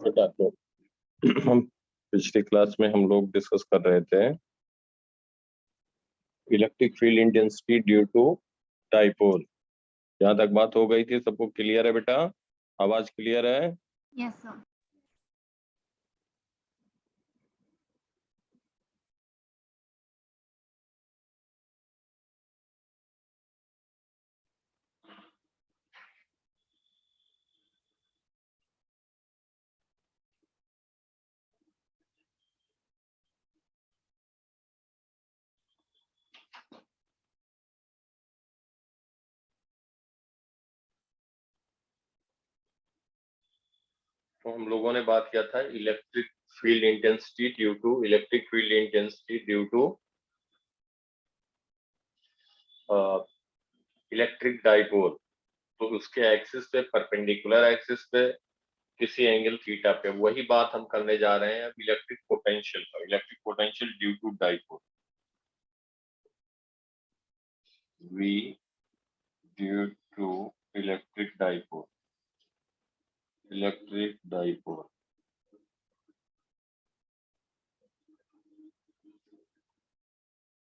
बेटा, तो हम पिछली क्लास में हम लोग डिस्कस कर रहे थे electric field intensity due to dipole. जहां तक बात हो गई थी सबको क्लियर है बेटा? आवाज क्लियर है? Yes sir. तो हम लोगों ने बात किया था electric field intensity due to electric dipole. तो उसके एक्सिस पे, परपेंडिकुलर एक्सिस पे, किसी एंगल थीटा पे, वही बात हम करने जा रहे हैं अब इलेक्ट्रिक पोटेंशियल का। Electric potential due to dipole, V due to electric dipole.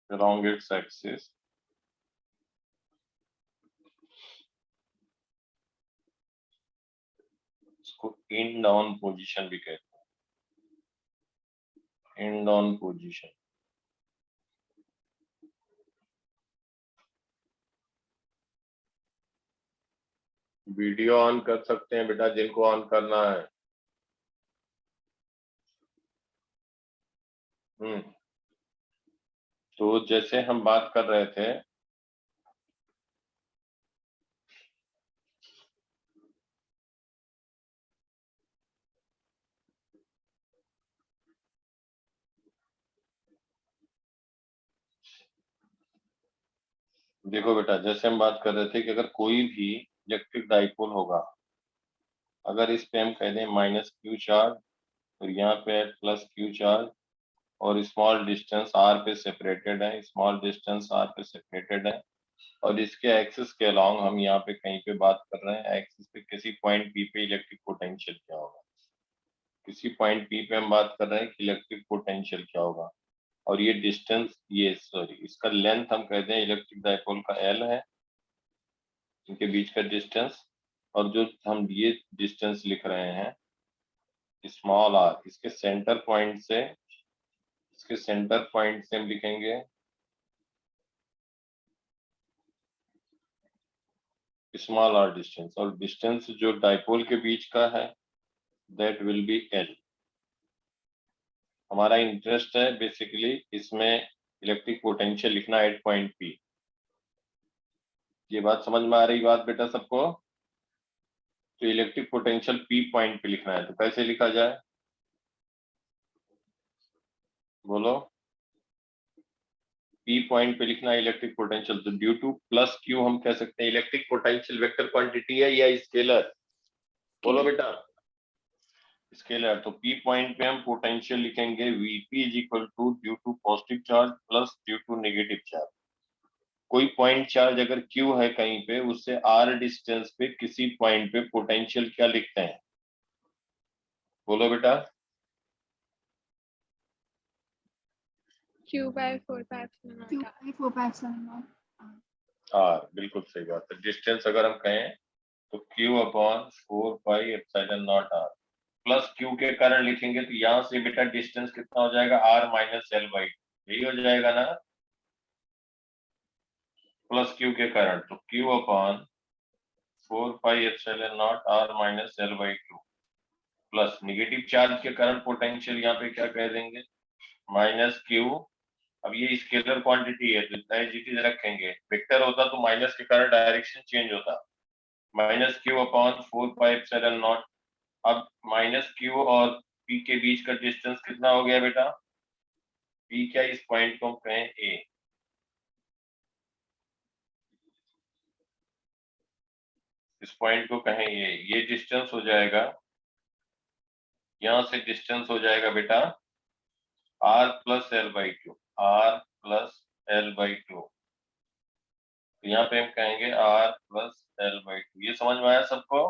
along its axis इसको इंड ऑन पोजीशन भी कहते हैं, end on position. Video on कर सकते हैं बेटा जिनको ऑन करना है। तो जैसे हम बात कर रहे थे देखो बेटा, जैसे हम बात कर रहे थे कि अगर कोई भी इलेक्ट्रिक डाइपोल होगा, अगर इस पे हम कह दें माइनस क्यू चार्ज और यहाँ पे प्लस क्यू चार्ज और स्मॉल डिस्टेंस आर पे सेपरेटेड है, और इसके एक्सिस के अलोंग हम यहाँ पे कहीं पे बात कर रहे हैं, एक्सिस पे किसी पॉइंट पी पे इलेक्ट्रिक पोटेंशियल क्या होगा, किसी पॉइंट पी पे हम बात कर रहे हैं कि इलेक्ट्रिक पोटेंशियल क्या होगा। और ये डिस्टेंस, ये सॉरी, इसका लेंथ हम कहते हैं इलेक्ट्रिक डाइपोल का एल है, इनके बीच का डिस्टेंस। और जो हम ये डिस्टेंस लिख रहे हैं स्मॉल आर, इसके सेंटर पॉइंट से हम लिखेंगे स्मॉल आर डिस्टेंस, और डिस्टेंस जो डाइपोल के बीच का है दैट विल बी एल। हमारा इंटरेस्ट है बेसिकली इसमें इलेक्ट्रिक पोटेंशियल लिखना एट पॉइंट पी। ये बात समझ में आ रही बात बेटा सबको? तो इलेक्ट्रिक पोटेंशियल पी पॉइंट पे लिखना है, तो कैसे लिखा जाए बोलो? पी पॉइंट पे लिखना है इलेक्ट्रिक पोटेंशियल, तो ड्यू टू प्लस क्यू हम कह सकते हैं इलेक्ट्रिक पोटेंशियल वेक्टर क्वांटिटी है या स्केलर? बोलो बेटा, स्केलर। तो पी पॉइंट पे हम पोटेंशियल लिखेंगे VP is equal to due to positive charge plus due to negative charge. कोई पॉइंट चार्ज अगर क्यू है कहीं पे, उससे आर डिस्टेंस पे किसी पॉइंट पे पोटेंशियल क्या लिखते हैं? बोलो बेटा। Q by 4 आर, बिल्कुल सही बात है। डिस्टेंस अगर हम कहें तो Q upon 4 pi epsilon not R, plus Q के कारण लिखेंगे तो यहाँ से बेटा डिस्टेंस कितना हो जाएगा? आर माइनस एल बाई, यही हो जाएगा ना, प्लस क्यू के कारण। तो Q upon 4 pi epsilon not R minus L by two, plus negative charge के कारण पोटेंशियल यहाँ पे क्या कह देंगे? Minus Q. अब ये स्केलर क्वांटिटी है तो एज इट इज रखेंगे, वेक्टर होता तो माइनस के कारण डायरेक्शन चेंज होता, minus Q upon 4 pi epsilon naught. अब माइनस क्यू और पी के बीच का डिस्टेंस कितना हो गया बेटा? पी क्या, इस पॉइंट को हम कहें ए, इस पॉइंट को कहें ये डिस्टेंस हो जाएगा, यहां से डिस्टेंस हो जाएगा बेटा R plus L by two, R plus L by two. तो यहाँ पे हम कहेंगे R plus L by two. ये समझ में आया सबको?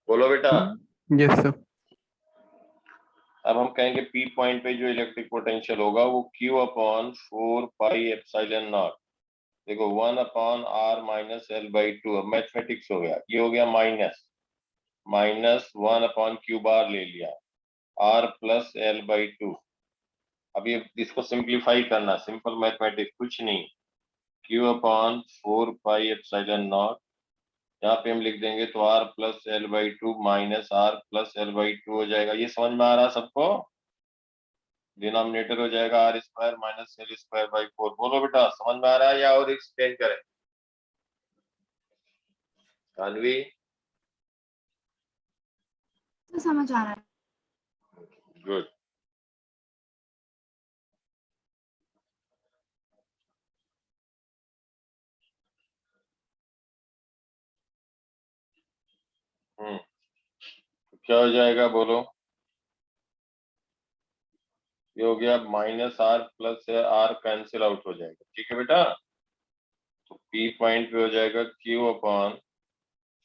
बोलो बेटा। Yes sir. अब हम कहेंगे पी पॉइंट पे जो इलेक्ट्रिक पोटेंशियल होगा वो Q upon 4 pi epsilon not. देखो 1/r-L/2। अब मैथमेटिक्स हो गया, ये हो गया माइनस 1/Q बार ले लिया, R+L/2। अब ये इसको सिंप्लीफाई करना, सिंपल मैथमेटिक्स, कुछ नहीं। Q upon 4 pi epsilon not, यहाँ पे हम लिख देंगे तो R+L/2 माइनस R+L/2 हो जाएगा। ये समझ में आ रहा सबको? डिनोमिनेटर हो जाएगा R² माइनस L²/4। बोलो बेटा, समझ में आ रहा है या और एक्सप्लेन करें? जानवी? तो समझ आ रहा है। गुड। तो क्या हो जाएगा बोलो? ये हो गया -R plus R cancel out हो जाएगा, ठीक है बेटा। तो P पॉइंट पे हो जाएगा Q upon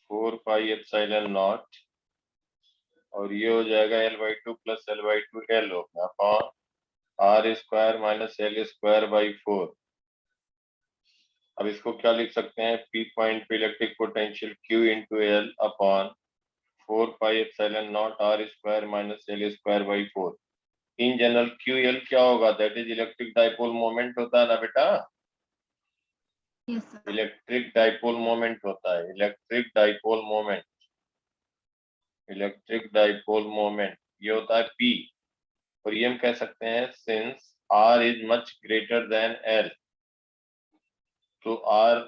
4 pi epsilon not, और ये हो जाएगा L/2 प्लस L/2 L हो गया अपॉन R² माइनस L²/4। अब इसको क्या लिख सकते हैं? P पॉइंट पे electric potential Q into L upon 4 pi epsilon not R² minus L²/4। In general QL क्या होगा? That is electric dipole moment होता है ना बेटा? Yes sir. Electric dipole moment होता है, electric dipole moment, electric dipole moment ये होता है P। और ये हम कह सकते हैं since R is much greater than L, तो R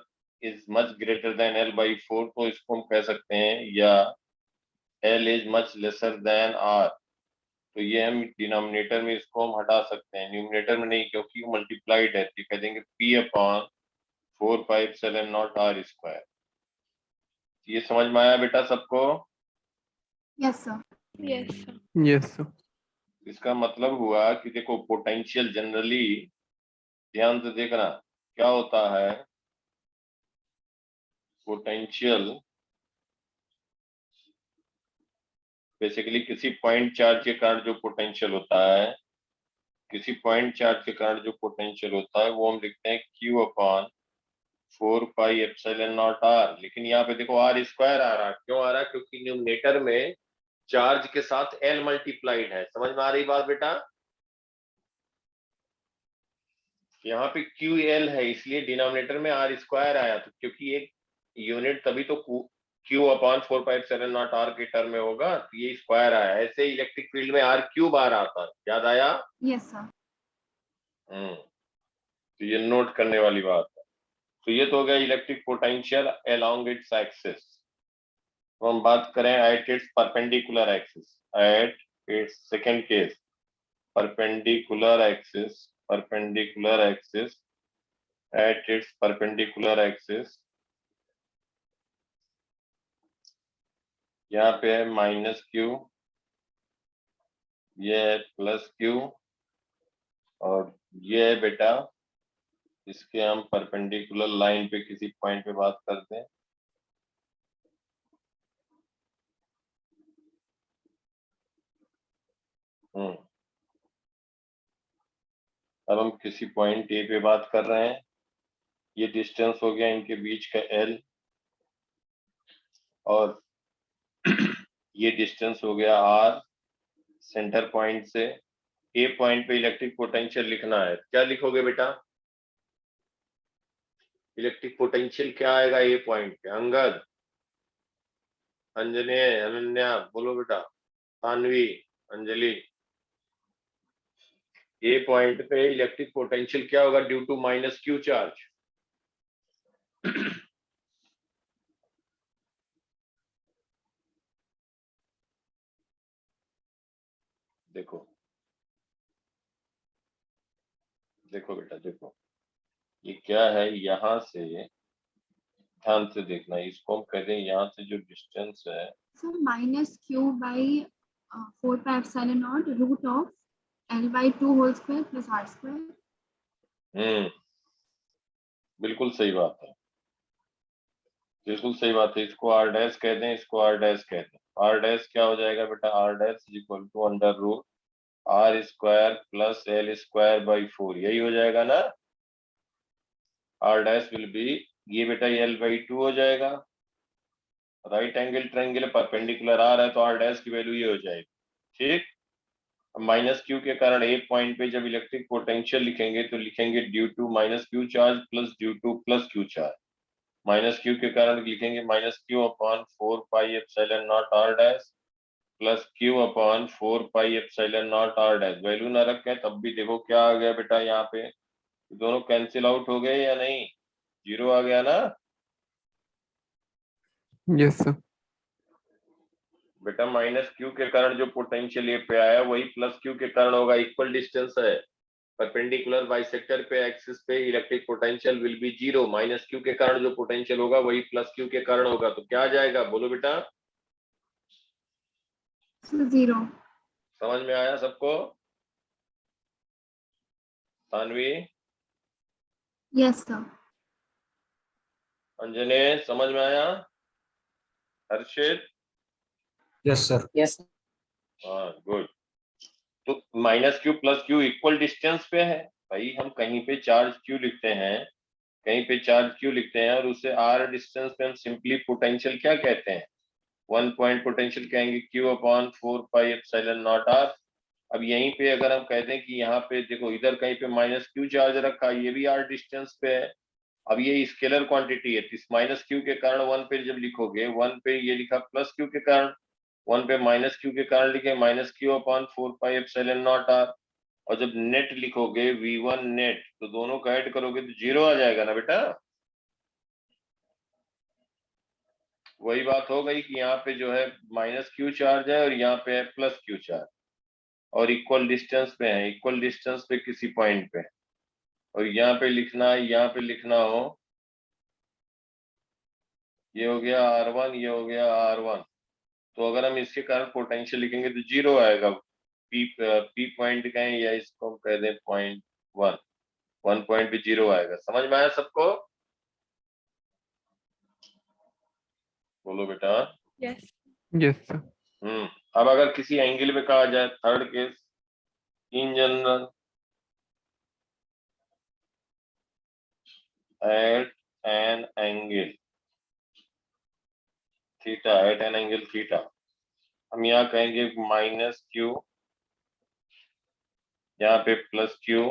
is much greater than L/4, तो इसको हम कह सकते हैं, या L is much lesser then R, तो ये हम डिनोमिनेटर में इसको हम हटा सकते हैं, न्यूमिनेटर में नहीं, क्योंकि मल्टीप्लाइड है, तो कह देंगे P upon 4 pi epsilon not R²। ये समझ में आया बेटा सबको? Yes sir. Yes sir. Yes sir. इसका मतलब हुआ कि देखो पोटेंशियल जनरली, ध्यान से देखना क्या होता है, पोटेंशियल बेसिकली किसी पॉइंट चार्ज के कारण जो पोटेंशियल होता है, किसी पॉइंट चार्ज के कारण जो पोटेंशियल होता है वो हम लिखते हैं Q upon 4 pi epsilon not R। लेकिन यहाँ पे देखो R² आ रहा है, क्यों आ रहा है? क्योंकि न्यूमिनेटर में चार्ज के साथ L मल्टीप्लाइड है। समझ में आ रही बात बेटा? यहाँ पे QL है, इसलिए डिनोमिनेटर में R² आया, तो क्योंकि एक यूनिट तभी तो Q upon 4 pi epsilon not R के टर्म में होगा, तो ये स्क्वायर आया। ऐसे इलेक्ट्रिक फील्ड में R³ आ रहा था, याद आया? Yes sir. तो ये नोट करने वाली बात है। तो ये तो हो गया electric potential along its axis. तो हम बात करें at its perpendicular axis, at its second case, perpendicular axis, perpendicular axis, at its perpendicular axis. यहाँ पे है -Q, ये है +Q, और ये है बेटा, इसके हम परपेंडिकुलर लाइन पे किसी पॉइंट पे बात करते हैं। अब हम किसी पॉइंट ए पे बात कर रहे हैं, ये डिस्टेंस हो गया इनके बीच का L, और ये डिस्टेंस हो गया R सेंटर पॉइंट से। ए पॉइंट पे इलेक्ट्रिक पोटेंशियल लिखना है, क्या लिखोगे बेटा? इलेक्ट्रिक पोटेंशियल क्या आएगा ए पॉइंट पे? अंगद, अंजने, अनन्या, बोलो बेटा, सानवी, अंजलि। ए पॉइंट पे इलेक्ट्रिक पोटेंशियल क्या होगा ड्यू टू -Q चार्ज? देखो देखो बेटा, देखो ये क्या है, यहाँ से ध्यान से देखना, इसको हम कहते हैं, यहाँ से जो डिस्टेंस है sir -Q/4 pi epsilon naught √ऑफ L/2 whole square plus R²। बिल्कुल सही बात है, बिल्कुल सही बात है। इसको R डैश कहते हैं, इसको R डैश कहते हैं। आर डैश क्या हो जाएगा बेटा, R dash is equal to under root R square plus L square by 4, यही हो जाएगा ना। आर डैश विल बी, ये बेटा एल बाई 2 हो जाएगा, राइट एंगल ट्रायंगल परपेंडिकुलर आ रहा है तो आर डैश की वैल्यू ये हो जाएगी। ठीक, माइनस क्यू के कारण एक पॉइंट पे जब इलेक्ट्रिक पोटेंशियल लिखेंगे तो लिखेंगे due to minus Q charge plus due to plus Q charge. Minus Q के कारण लिखेंगे minus Q upon 4 pi epsilon not R dash plus Q upon 4 pi epsilon not R dash. Value ना रखे तब भी देखो क्या आ गया बेटा, यहाँ पे दोनों कैंसिल आउट हो गए या नहीं, जीरो आ गया ना यस सर। बेटा। माइनस क्यू के कारण जो पोटेंशियल ये पे आया वही प्लस क्यू के कारण होगा, इक्वल डिस्टेंस है, परपेंडिकुलर बाइसेक्टर पे एक्सिस पे electric potential will be zero. Minus Q के कारण जो पोटेंशियल होगा वही प्लस क्यू के कारण होगा, तो क्या आ जाएगा बोलो बेटा, So 0. समझ में आया सबको? Tanvi, Yes, sir. अंजने, समझ में आया? हर्षित, यस सर। यस। हाँ गुड। तो minus Q plus Q equal distance पे है भाई, हम कहीं पे चार्ज क्यू लिखते हैं, कहीं पे चार्ज क्यू लिखते हैं और उसे आर डिस्टेंस पे हम सिंपली पोटेंशियल क्या कहते हैं, 1 पॉइंट पोटेंशियल कहेंगे Q upon 4 pi epsilon not R. अब यहीं पे अगर हम कहते हैं कि यहाँ पे देखो इधर कहीं पे माइनस क्यू चार्ज रखा, ये भी आर डिस्टेंस पे है। अब ये स्केलर क्वांटिटी है, इस माइनस क्यू के कारण 1 पे जब लिखोगे 1 पे ये लिखा प्लस क्यू के कारण, 1 पे माइनस क्यू के कारण लिखे minus Q upon 4 pi epsilon not R. और जब नेट लिखोगे V1 नेट तो दोनों का ऐड करोगे तो जीरो आ जाएगा ना बेटा। वही बात हो गई कि यहाँ पे जो है माइनस क्यू चार्ज है और यहाँ पे है प्लस क्यू चार्ज और इक्वल डिस्टेंस पे है, इक्वल डिस्टेंस पे किसी पॉइंट पे, और यहाँ पे लिखना है, यहाँ पे लिखना हो, ये हो गया R1, ये हो गया R1। तो अगर हम इसके कारण पोटेंशियल लिखेंगे तो जीरो आएगा, पी पॉइंट कहें या इसको हम कह दें पॉइंट 1 पॉइंट पे जीरो आएगा। समझ में आया सबको? बोलो बेटा। Yes. Yes sir. अब अगर किसी एंगल पे कहा जाए, third case, in general at an angle theta, at an angle theta, हम यहाँ कहेंगे माइनस क्यू, यहाँ पे प्लस क्यू,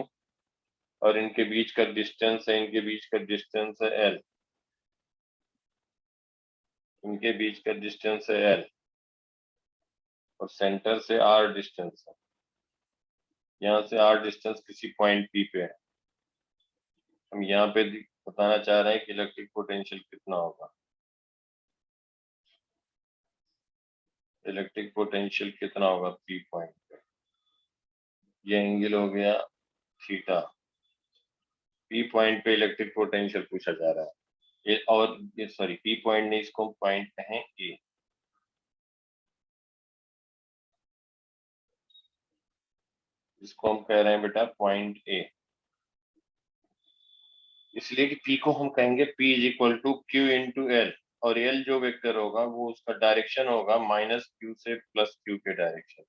और इनके बीच का डिस्टेंस है, इनके बीच का डिस्टेंस है एल, इनके बीच का डिस्टेंस है एल, और सेंटर से आर डिस्टेंस है, यहाँ से आर डिस्टेंस किसी पॉइंट पी पे है। हम यहाँ पे बताना चाह रहे हैं कि इलेक्ट्रिक पोटेंशियल कितना होगा, इलेक्ट्रिक पोटेंशियल कितना होगा पी पॉइंट पे। ये एंगल हो गया थीटा, पी पॉइंट पे इलेक्ट्रिक पोटेंशियल पूछा जा रहा है। ये और ये सॉरी पी पॉइंट नहीं, इसको पॉइंट कहें ए। इसको हम कह रहे हैं बेटा पॉइंट ए, इसलिए कि पी को हम कहेंगे P is equal to Q into L, और एल जो वेक्टर होगा वो उसका डायरेक्शन होगा माइनस क्यू से प्लस क्यू के डायरेक्शन,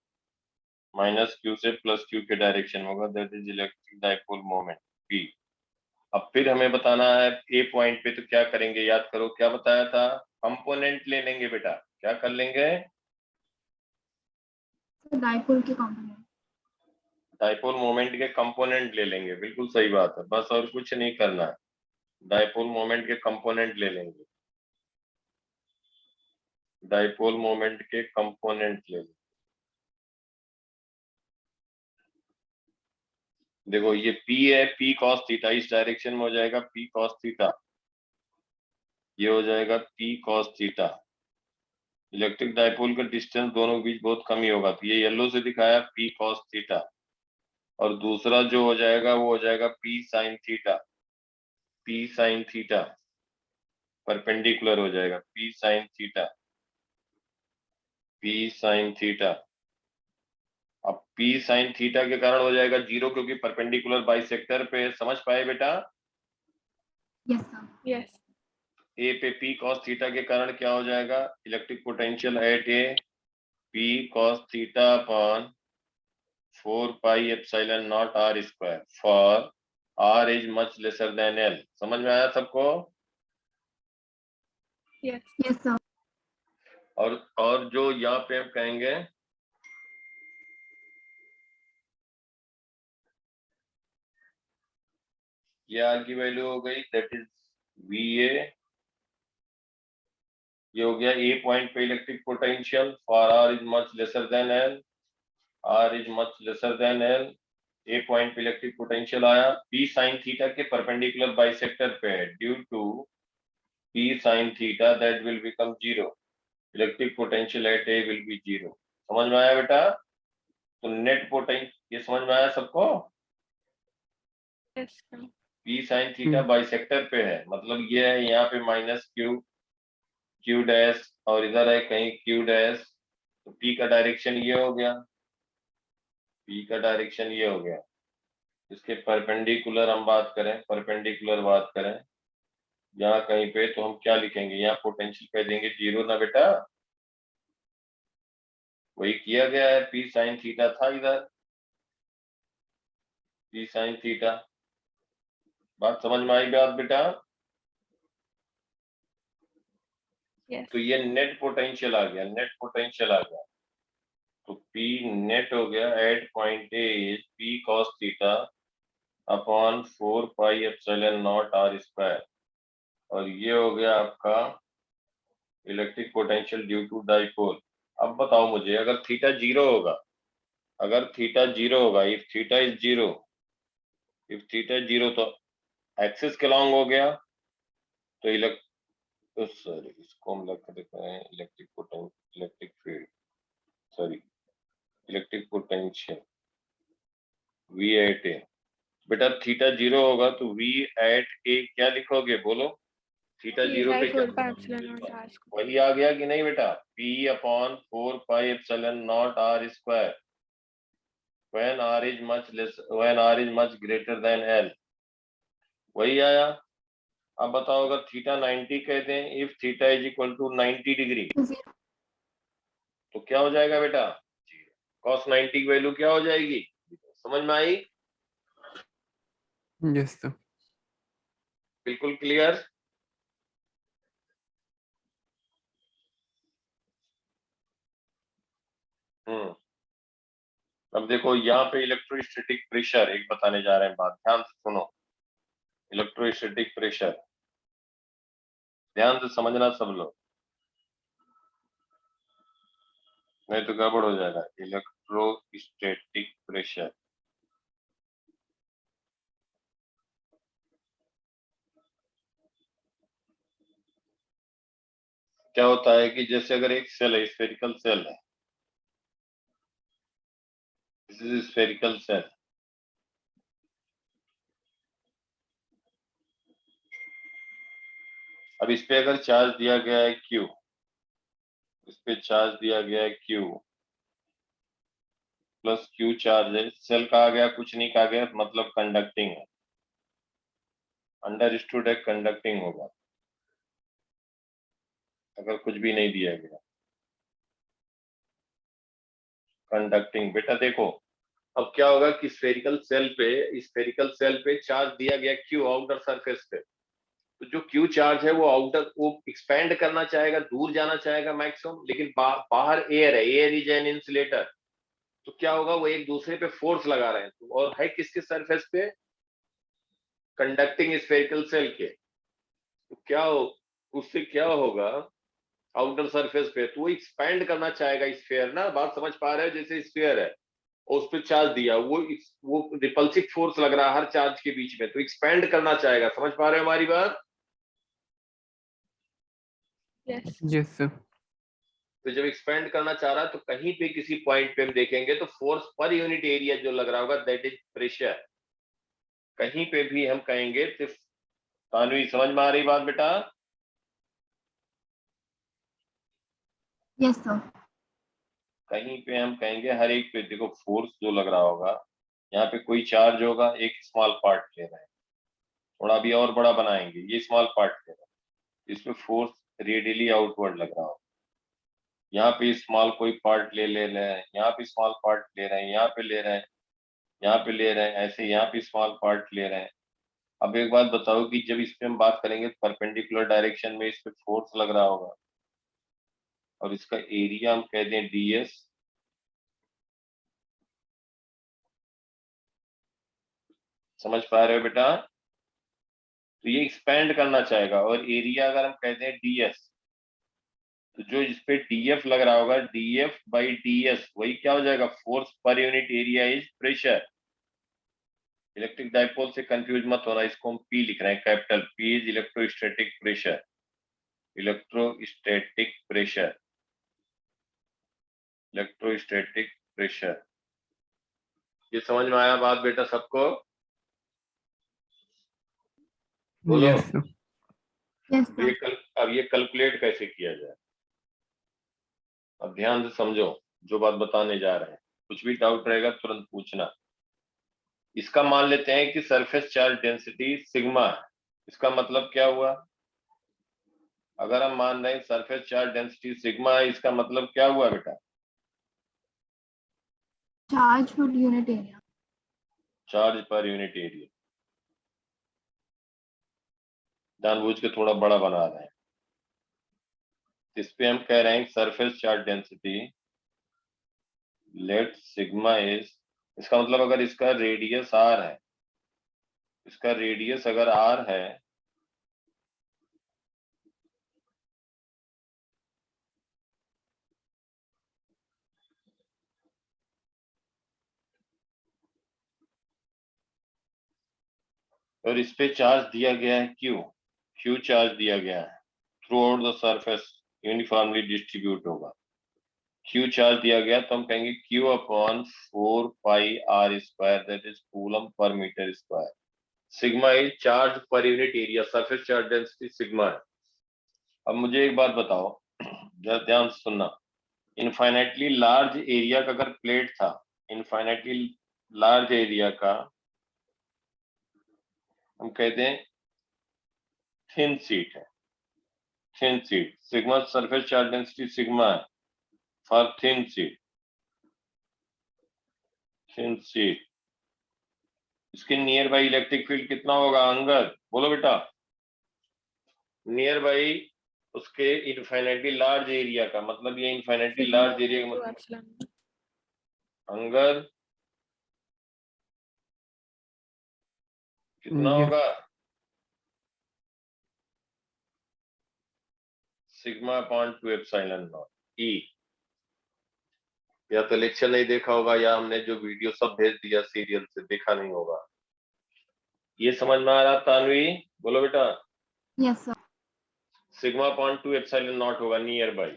माइनस क्यू से प्लस क्यू के डायरेक्शन होगा, that is electric dipole moment P. अब फिर हमें बताना है ए पॉइंट पे, तो क्या करेंगे, याद करो क्या बताया था, कंपोनेंट ले लेंगे बेटा। क्या कर लेंगे, So dipole के component. डाइपोल मोमेंट के कंपोनेंट ले लेंगे, बिल्कुल सही बात है, बस और कुछ नहीं करना है, डाइपोल मोमेंट के कंपोनेंट ले लेंगे, डाइपोल मोमेंट के कंपोनेंट ले लेंगे। देखो ये P है, P cos थीटा, इस डायरेक्शन में हो जाएगा P cos थीटा, ये हो जाएगा P cos theta. Electric dipole का डिस्टेंस दोनों के बीच बहुत कम ही होगा, तो ये येलो से दिखाया P cos थीटा, और दूसरा जो हो जाएगा वो हो जाएगा P sin theta, P sin theta perpendicular हो जाएगा, P sin theta, P sin theta. अब P sin थीटा के कारण हो जाएगा जीरो, क्योंकि परपेंडिकुलर बाइसेक्टर पे, समझ पाए बेटा? Yes, sir. Yes. ए पे पी कॉस थीटा के कारण क्या हो जाएगा, electric potential at A P cos theta upon 4 pi epsilon not are square for R is much lesser than L. समझ में आया सबको? Yes, sir. और जो यहाँ पे हम कहेंगे ये आर की वैल्यू हो गई, दैट इज वी ए। ये हो गया ए पॉइंट पे electric potential for R is much lesser than L, R is much lesser than L. A point पे इलेक्ट्रिक पोटेंशियल आया, पी साइन थीटा के परपेंडिकुलर बाइसेक्टर पे है, due to P sine theta that will become zero, electric potential at A will be zero. समझ में आया बेटा? तो नेट पोटेंशियल ये समझ में आया सबको? Yes, sir. P sine theta bisector पे है, मतलब ये है यहाँ पे माइनस क्यू डैश और इधर है कहीं क्यू डैश, तो पी का डायरेक्शन ये हो गया, पी का डायरेक्शन ये हो गया। इसके परपेंडिकुलर हम बात करें, परपेंडिकुलर बात करें यहाँ कहीं पे, तो हम क्या लिखेंगे, यहाँ पोटेंशियल कह देंगे जीरो ना बेटा, वही किया गया है, पी साइन थीटा था इधर, पी साइन थीटा। बात समझ में आई बात बेटा? Yes. तो ये नेट पोटेंशियल आ गया, नेट पोटेंशियल आ गया। तो P नेट हो गया at point A is P cos theta upon 4 pi epsilon not are square, और ये हो गया आपका electric potential due to dipole. अब बताओ मुझे, अगर थीटा जीरो होगा, अगर थीटा जीरो होगा, if theta is zero, if theta zero, तो एक्सिस के लॉन्ग हो गया, तो सॉरी इसको हम लिख देते हैं electric potential, electric field, sorry electric potential V at A. बेटा थीटा जीरो होगा तो V एट ए क्या लिखोगे बोलो? थीटा जीरो पे क्या, वही आ गया कि नहीं बेटा? P upon 4 pi epsilon not are square when r is much greater than L, वही आया। अब बताओ अगर थीटा 90 कह दें, if theta is equal to 90 degree, तो क्या हो जाएगा बेटा? cos 90 की वैल्यू क्या हो जाएगी? समझ में आई? Yes, sir. बिल्कुल क्लियर? अब देखो यहाँ पे इलेक्ट्रोस्टैटिक प्रेशर एक बताने जा रहे हैं, बात ध्यान से सुनो। इलेक्ट्रोस्टैटिक प्रेशर ध्यान से समझना सब लोग, नहीं तो गड़बड़ हो जाएगा। इलेक्ट्रोस्टैटिक प्रेशर क्या होता है कि जैसे अगर एक सेल है, स्फेरिकल सेल है, दिस इज स्फेरिकल सेल, अब इस पे अगर चार्ज दिया गया है Q, इस पे चार्ज दिया गया है Q प्लस Q चार्ज है, सेल कहा गया, कुछ नहीं कहा गया, मतलब कंडक्टिंग है, अंडरस्टूड है, कंडक्टिंग होगा अगर कुछ भी नहीं दिया गया, कंडक्टिंग। बेटा देखो अब क्या होगा कि स्फेरिकल सेल पे चार्ज दिया गया Q आउटर सरफेस पे, तो जो Q चार्ज है वो आउटर, वो एक्सपेंड करना चाहेगा, दूर जाना चाहेगा मैक्सिमम, लेकिन बाहर एयर है, एयर इज एन इंसुलेटर, तो क्या होगा, वो एक दूसरे पे फोर्स लगा रहे हैं, तो और है किसके सरफेस पे? कंडक्टिंग स्फेरिकल सेल के। तो क्या हो, उससे क्या होगा आउटर सरफेस पे, तो वो एक्सपेंड करना चाहेगा स्फीयर ना, बात समझ पा रहे हो? जैसे स्फीयर है और उस पर चार्ज दिया, वो रिपल्सिव फोर्स लग रहा है हर चार्ज के बीच में, तो एक्सपेंड करना चाहेगा। समझ पा रहे हो हमारी बात? Yes. Yes, sir. तो जब एक्सपेंड करना चाह रहा है तो कहीं पे किसी पॉइंट पे हम देखेंगे तो फोर्स पर यूनिट एरिया जो लग रहा होगा दैट इज प्रेशर, कहीं पे भी हम कहेंगे तो। तानवी समझ में आ रही बात बेटा? Yes, sir. कहीं पे हम कहेंगे हर एक पे देखो फोर्स जो लग रहा होगा, यहाँ पे कोई चार्ज होगा, एक स्मॉल पार्ट ले रहे हैं, थोड़ा भी और बड़ा बनाएंगे, ये स्मॉल पार्ट ले रहे हैं, इसमें फोर्स रेडियली आउटवर्ड लग रहा हो, यहाँ पे स्मॉल कोई पार्ट ले ले रहे हैं, यहाँ पे स्मॉल पार्ट ले रहे हैं, यहाँ पे ले रहे हैं, यहाँ पे ले रहे हैं, ऐसे यहाँ पे स्मॉल पार्ट ले रहे हैं। अब एक बात बताओ कि जब इस पे हम बात करेंगे तो परपेंडिकुलर डायरेक्शन में इस पे फोर्स लग रहा होगा, और इसका एरिया हम कह दें ds, समझ पा रहे हो बेटा? तो ये एक्सपेंड करना चाहेगा, और एरिया अगर हम कह दें ds, तो जो इस पे df लग रहा होगा, df बाई ds, वही क्या हो जाएगा, force per unit area is pressure. Electric dipole से कंफ्यूज मत होना, इसको हम P लिख रहे हैं, capital P is electrostatic pressure, electrostatic pressure, electrostatic pressure. ये समझ में आया बात बेटा सबको? बोलो। Yes, sir. Yes, sir. अब ये कैलकुलेट कैसे किया जाए, अब ध्यान से समझो जो बात बताने जा रहे हैं। कुछ भी डाउट रहेगा तुरंत पूछना। इसका मान लेते हैं कि सरफेस चार्ज डेंसिटी सिग्मा है। इसका मतलब क्या हुआ? अगर हम मान रहे हैं सरफेस चार्ज डेंसिटी सिग्मा है, इसका मतलब क्या हुआ बेटा? Charge per unit area. Charge per unit area. जानबूझ के थोड़ा बड़ा बना रहे हैं। इस पे हम कह रहे हैं surface charge density let sigma is, इसका मतलब अगर इसका रेडियस r है, इसका रेडियस अगर r है, और इस पे चार्ज दिया गया है q चार्ज दिया गया है, throughout the surface uniformly distribute होगा। q चार्ज दिया गया तो हम कहेंगे q upon 4 pi r square, that is coulomb per metre square. Sigma is charge per unit area, surface charge density sigma है। अब मुझे एक बात बताओ, जरा ध्यान से सुनना। इनफाइनाइटली लार्ज एरिया का अगर प्लेट था, इनफाइनाइटली लार्ज एरिया का हम कहते हैं थिन शीट है, thin sheet. Sigma surface charge density sigma है for thin sheet, thin sheet. इसके नियर बाई इलेक्ट्रिक फील्ड कितना होगा अंगद? बोलो बेटा। नियर बाई उसके इनफाइनाइटली लार्ज एरिया का मतलब, ये इनफाइनाइटली लार्ज एरिया का मतलब अंगद कितना Yes. होगा? सिग्मा अपॉन 2 एप्सिलॉन नॉट ई। या तो लेक्चर नहीं देखा होगा, या हमने जो वीडियो सब भेज दिया सीरियल से, देखा नहीं होगा। ये समझ में आ रहा तानवी? बोलो बेटा। Yes, sir. Sigma upon 2 epsilon not होगा नियर बाई।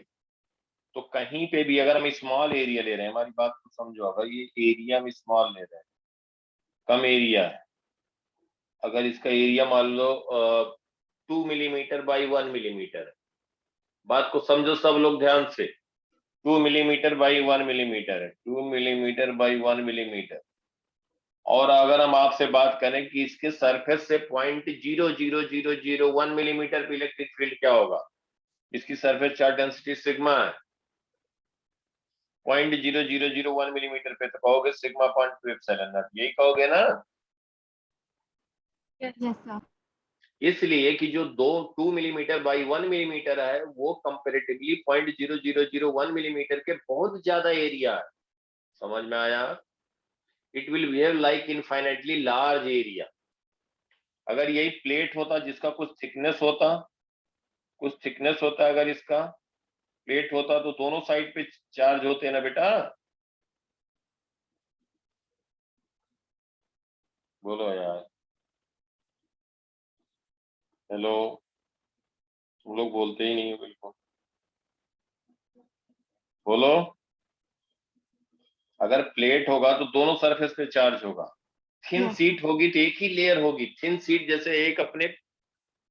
तो कहीं पे भी अगर हम स्मॉल एरिया ले रहे हैं, हमारी बात को समझो, अगर ये एरिया में स्मॉल ले रहे हैं, कम एरिया है, अगर इसका एरिया मान लो 2 मिलीमीटर बाई 1 मिलीमीटर है, बात को समझो सब लोग ध्यान से। 2 मिलीमीटर बाई 1 मिलीमीटर है, 2 मिलीमीटर बाई 1 मिलीमीटर। और अगर हम आपसे बात करें कि इसके सरफेस से 0.00001 मिलीमीटर पे इलेक्ट्रिक फील्ड क्या होगा, इसकी सरफेस चार्ज डेंसिटी सिग्मा है, 0.0001 मिलीमीटर पे, तो कहोगे सिग्मा अपॉन 2 एप्सिलॉन नॉट, यही कहोगे ना? Yes, sir. इसलिए कि जो 2 मिलीमीटर बाई 1 मिलीमीटर है वो कंपेरेटिवली 0.0001 मिलीमीटर के बहुत ज्यादा एरिया है। समझ में आया? It will behave like infinitely large area. अगर यही प्लेट होता जिसका कुछ थिकनेस होता, अगर इसका प्लेट होता तो दोनों साइड पे चार्ज होते ना बेटा। बोलो यार, हेलो, तुम लोग बोलते ही नहीं हो बिल्कुल। बोलो। अगर प्लेट होगा तो दोनों सरफेस पे चार्ज होगा। Thin Yes. सीट होगी तो एक ही लेयर होगी। थिन सीट जैसे एक अपने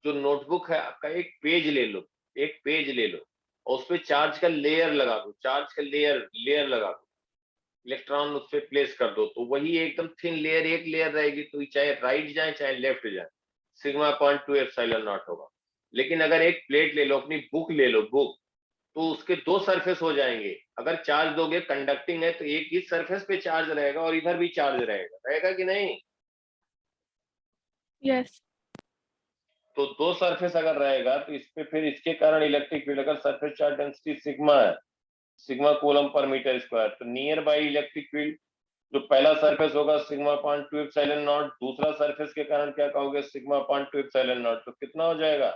जो नोटबुक है आपका, एक पेज ले लो, एक पेज ले लो और उस पर चार्ज का लेयर लगा दो, चार्ज का लेयर लगा दो, इलेक्ट्रॉन उस पर प्लेस कर दो, तो वही एकदम थिन लेयर, एक लेयर रहेगी, तो चाहे राइट जाए चाहे लेफ्ट जाए, सिग्मा 0.2 एप्सिलॉन नॉट होगा। लेकिन अगर एक प्लेट ले लो, अपनी बुक ले लो, बुक, तो उसके दो सरफेस हो जाएंगे। अगर चार्ज दोगे, कंडक्टिंग है, तो एक इस सरफेस पे चार्ज रहेगा और इधर भी चार्ज रहेगा कि नहीं? Yes. तो दो सरफेस अगर रहेगा तो इस पे फिर इसके कारण इलेक्ट्रिक फील्ड, अगर सरफेस चार्ज डेंसिटी सिग्मा है, sigma coulomb per metre square, तो नियर बाई इलेक्ट्रिक फील्ड जो पहला सरफेस होगा सिग्मा अपॉन 2 एप्सिलॉन नॉट, दूसरा सरफेस के कारण क्या कहोगे, सिग्मा अपॉन 2 एप्सिलॉन नॉट। तो कितना हो जाएगा,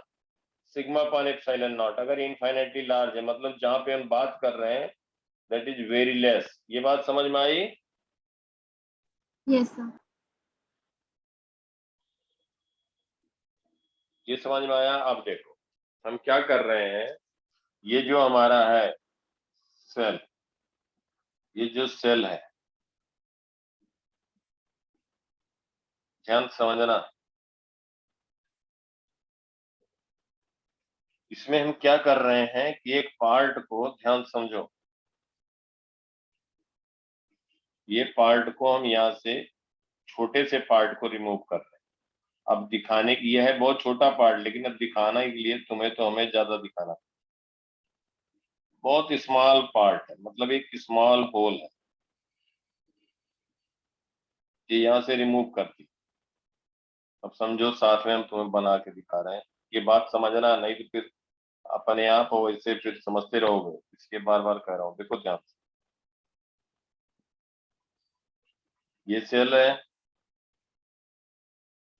सिग्मा अपॉन एप्सिलॉन नॉट। अगर इनफाइनाइटली लार्ज है, मतलब जहां पे हम बात कर रहे हैं दैट इज वेरी लेस। ये बात समझ में आई? Yes, sir. ये समझ में आया? अब देखो हम क्या कर रहे हैं, ये जो हमारा है सेल, ये जो सेल है, ध्यान समझना, इसमें हम क्या कर रहे हैं कि एक पार्ट को, ध्यान समझो, ये पार्ट को हम यहाँ से छोटे से पार्ट को रिमूव कर रहे हैं। अब दिखाने की, यह है बहुत छोटा पार्ट, लेकिन अब दिखाना के लिए तुम्हें तो हमें ज्यादा दिखाना, बहुत स्मॉल पार्ट है, मतलब एक स्मॉल होल है, ये यहाँ से रिमूव कर दी। अब समझो साथ में हम तुम्हें बना के दिखा रहे हैं, ये बात समझना, नहीं तो फिर अपने आप हो इससे फिर समझते रहोगे, इसलिए बार बार कह रहा हूँ। देखो ध्यान से, ये सेल है,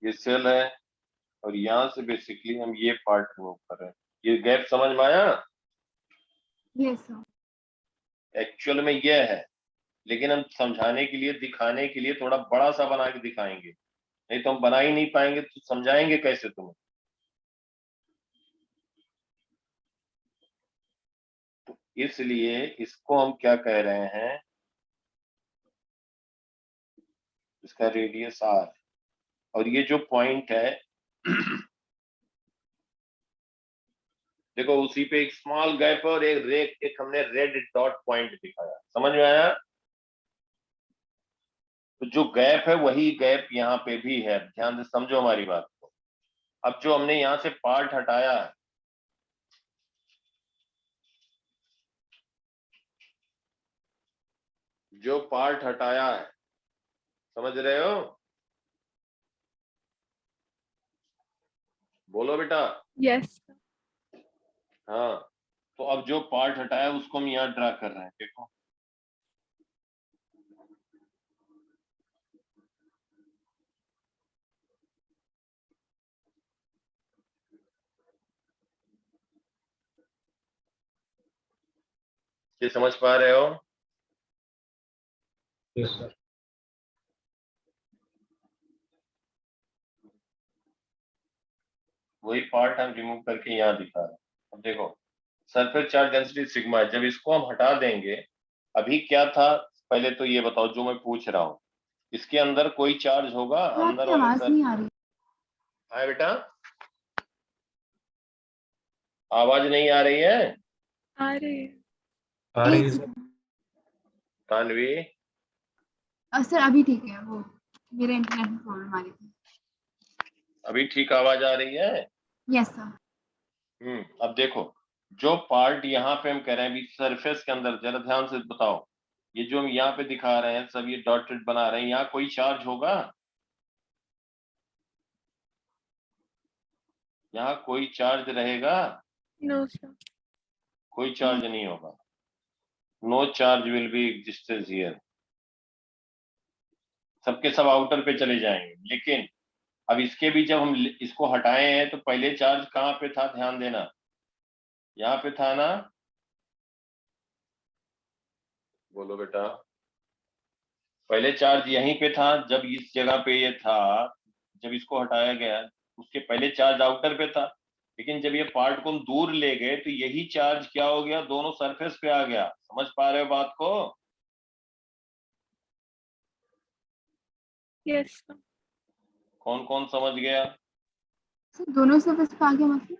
ये सेल है, और यहाँ से बेसिकली हम ये पार्ट रिमूव कर रहे हैं। ये गैप समझ में आया? Yes, sir. एक्चुअल में ये है, लेकिन हम समझाने के लिए, दिखाने के लिए थोड़ा बड़ा सा बना के दिखाएंगे, नहीं तो हम बना ही नहीं पाएंगे, तो समझाएंगे कैसे तुम्हें? तो इसलिए इसको हम क्या कह रहे हैं, इसका रेडियस r, और ये जो पॉइंट है देखो उसी पे एक स्मॉल गैप और एक हमने रेड डॉट पॉइंट दिखाया, समझ में आया? तो जो गैप है वही गैप यहाँ पे भी है, ध्यान से समझो हमारी बात को। अब जो हमने यहाँ से पार्ट हटाया है, जो पार्ट हटाया है, समझ रहे हो? बोलो बेटा। Yes. हाँ, तो अब जो पार्ट हटाया उसको हम यहाँ ड्रा कर रहे हैं, देखो ये समझ पा रहे हो? Yes, sir. वही पार्ट हम रिमूव करके यहाँ दिखा रहे हैं। अब देखो सरफेस चार्ज डेंसिटी सिग्मा है, जब इसको हम हटा देंगे, अभी क्या था, पहले तो ये बताओ जो मैं पूछ रहा हूँ, इसके अंदर कोई चार्ज होगा? सर, अंदर आपकी वाले आवाज सर, नहीं आ रही। हाँ बेटा, आवाज नहीं आ रही है? आ रही है। आ रही एक है, सर। सेकंड। तानवी, सर अभी ठीक है, वो मेरे इंटरनेट में प्रॉब्लम आ रही थी। अभी ठीक आवाज आ रही है? Yes sir. अब देखो जो पार्ट यहाँ पे हम कह रहे हैं अभी सरफेस के अंदर, जरा ध्यान से बताओ, ये जो हम यहाँ पे दिखा रहे हैं, सब ये डॉटेड बना रहे हैं, यहाँ कोई चार्ज होगा? यहाँ कोई चार्ज रहेगा? No, sir. कोई चार्ज नहीं होगा, no charge will be existence here, सबके सब आउटर पे चले जाएंगे। लेकिन अब इसके भी जब हम इसको हटाए हैं तो पहले चार्ज कहाँ पे था, ध्यान देना, यहाँ पे था ना? बोलो बेटा। पहले चार्ज यहीं पे था, जब इस जगह पे ये था, जब इसको हटाया गया उसके पहले चार्ज आउटर पे था, लेकिन जब ये पार्ट को हम दूर ले गए तो यही चार्ज क्या हो गया, दोनों सरफेस पे आ गया। समझ पा रहे हो बात को? Yes, sir. कौन कौन समझ गया? सर दोनों सरफेस पे आ गया मतलब?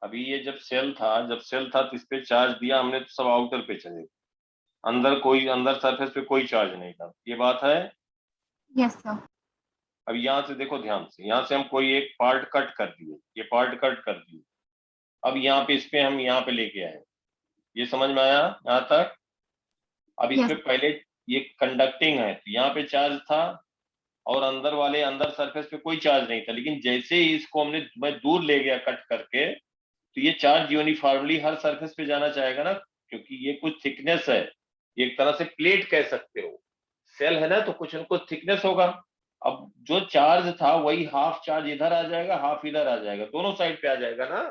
अभी ये जब सेल था तो इस पे चार्ज दिया हमने, तो सब आउटर पे चले गए, अंदर सरफेस पे कोई चार्ज नहीं था, ये बात है? Yes sir. अब यहाँ से देखो ध्यान से, यहाँ से हम कोई एक पार्ट कट कर दिए, ये पार्ट कट कर दिए, अब यहाँ पे इस पे हम यहाँ पे लेके आए, ये समझ में आया यहाँ तक? अब इस पे Yes. पहले ये कंडक्टिंग है, तो यहाँ पे चार्ज था और अंदर वाले अंदर सरफेस पे कोई चार्ज नहीं था, लेकिन जैसे ही इसको मैं दूर ले गया कट करके, तो ये चार्ज यूनिफॉर्मली हर सरफेस पे जाना चाहेगा ना, क्योंकि ये कुछ थिकनेस है, ये एक तरह से प्लेट कह सकते हो, सेल है ना, तो कुछ न कुछ थिकनेस होगा। अब जो चार्ज था वही हाफ चार्ज इधर आ जाएगा, हाफ इधर आ जाएगा, दोनों साइड पे आ जाएगा ना,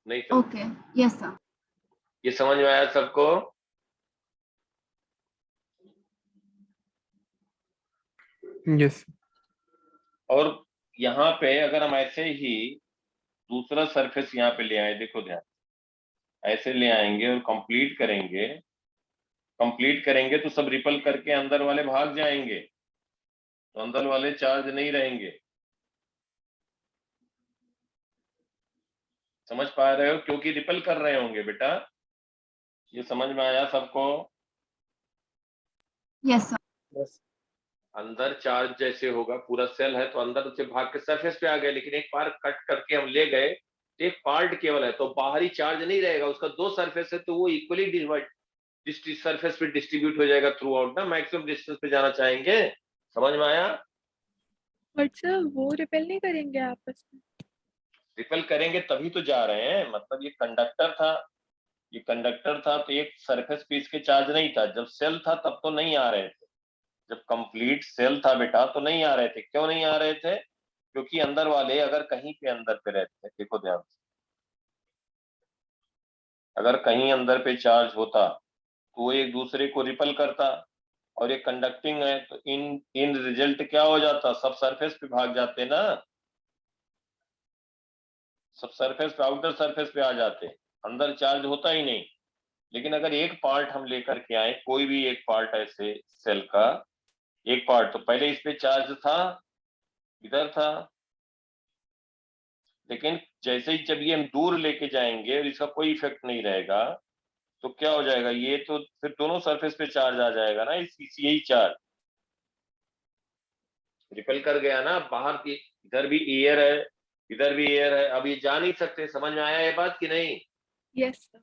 नहीं समझ? Okay. Yes, sir. ये समझ में आया सबको? Yes. और यहाँ पे अगर हम ऐसे ही दूसरा सरफेस यहाँ पे ले आए, देखो ध्यान, ऐसे ले आएंगे और कंप्लीट करेंगे, कंप्लीट करेंगे तो सब रिपल करके अंदर वाले भाग जाएंगे, तो अंदर वाले चार्ज नहीं रहेंगे। समझ पा रहे हो? क्योंकि रिपल कर रहे होंगे बेटा। ये समझ में आया सबको? Yes, sir. Yes. अंदर चार्ज जैसे होगा, पूरा सेल है तो अंदर से भाग के सरफेस पे आ गए, लेकिन एक बार कट करके हम ले गए तो एक पार्ट केवल है, तो बाहरी चार्ज नहीं रहेगा, उसका दो सरफेस है तो वो इक्वली डिवाइड सरफेस पे डिस्ट्रीब्यूट हो जाएगा थ्रू आउट ना, मैक्सिमम डिस्टेंस पे जाना चाहेंगे। समझ में आया? बट सर वो रिपेल नहीं करेंगे आपस में? रिपेल करेंगे तभी तो जा रहे हैं, मतलब ये कंडक्टर था, ये कंडक्टर था तो एक सरफेस पे इसके चार्ज नहीं था, जब सेल था तब तो नहीं आ रहे थे, जब कंप्लीट सेल था बेटा तो नहीं आ रहे थे। क्यों नहीं आ रहे थे? क्योंकि अंदर वाले अगर कहीं पे अंदर पे रहते, देखो ध्यान से, अगर कहीं अंदर पे चार्ज होता तो वो एक दूसरे को रिपल करता, और ये कंडक्टिंग है तो इन इन रिजल्ट क्या हो जाता, सब सरफेस पे भाग जाते ना, सब सरफेस पे, आउटर सरफेस पे आ जाते, अंदर चार्ज होता ही नहीं। लेकिन अगर एक पार्ट हम लेकर के आए, कोई भी एक पार्ट ऐसे सेल का एक पार्ट, तो पहले इस पे चार्ज था, इधर था, लेकिन जैसे ही जब ये हम दूर लेके जाएंगे और इसका कोई इफेक्ट नहीं रहेगा, तो क्या हो जाएगा, ये तो फिर दोनों सरफेस पे चार्ज आ जाएगा ना, यही चार्ज रिपेल कर गया ना, बाहर की इधर भी एयर है, इधर भी एयर है, अब ये जा नहीं सकते। समझ में आया ये बात कि नहीं? Yes sir.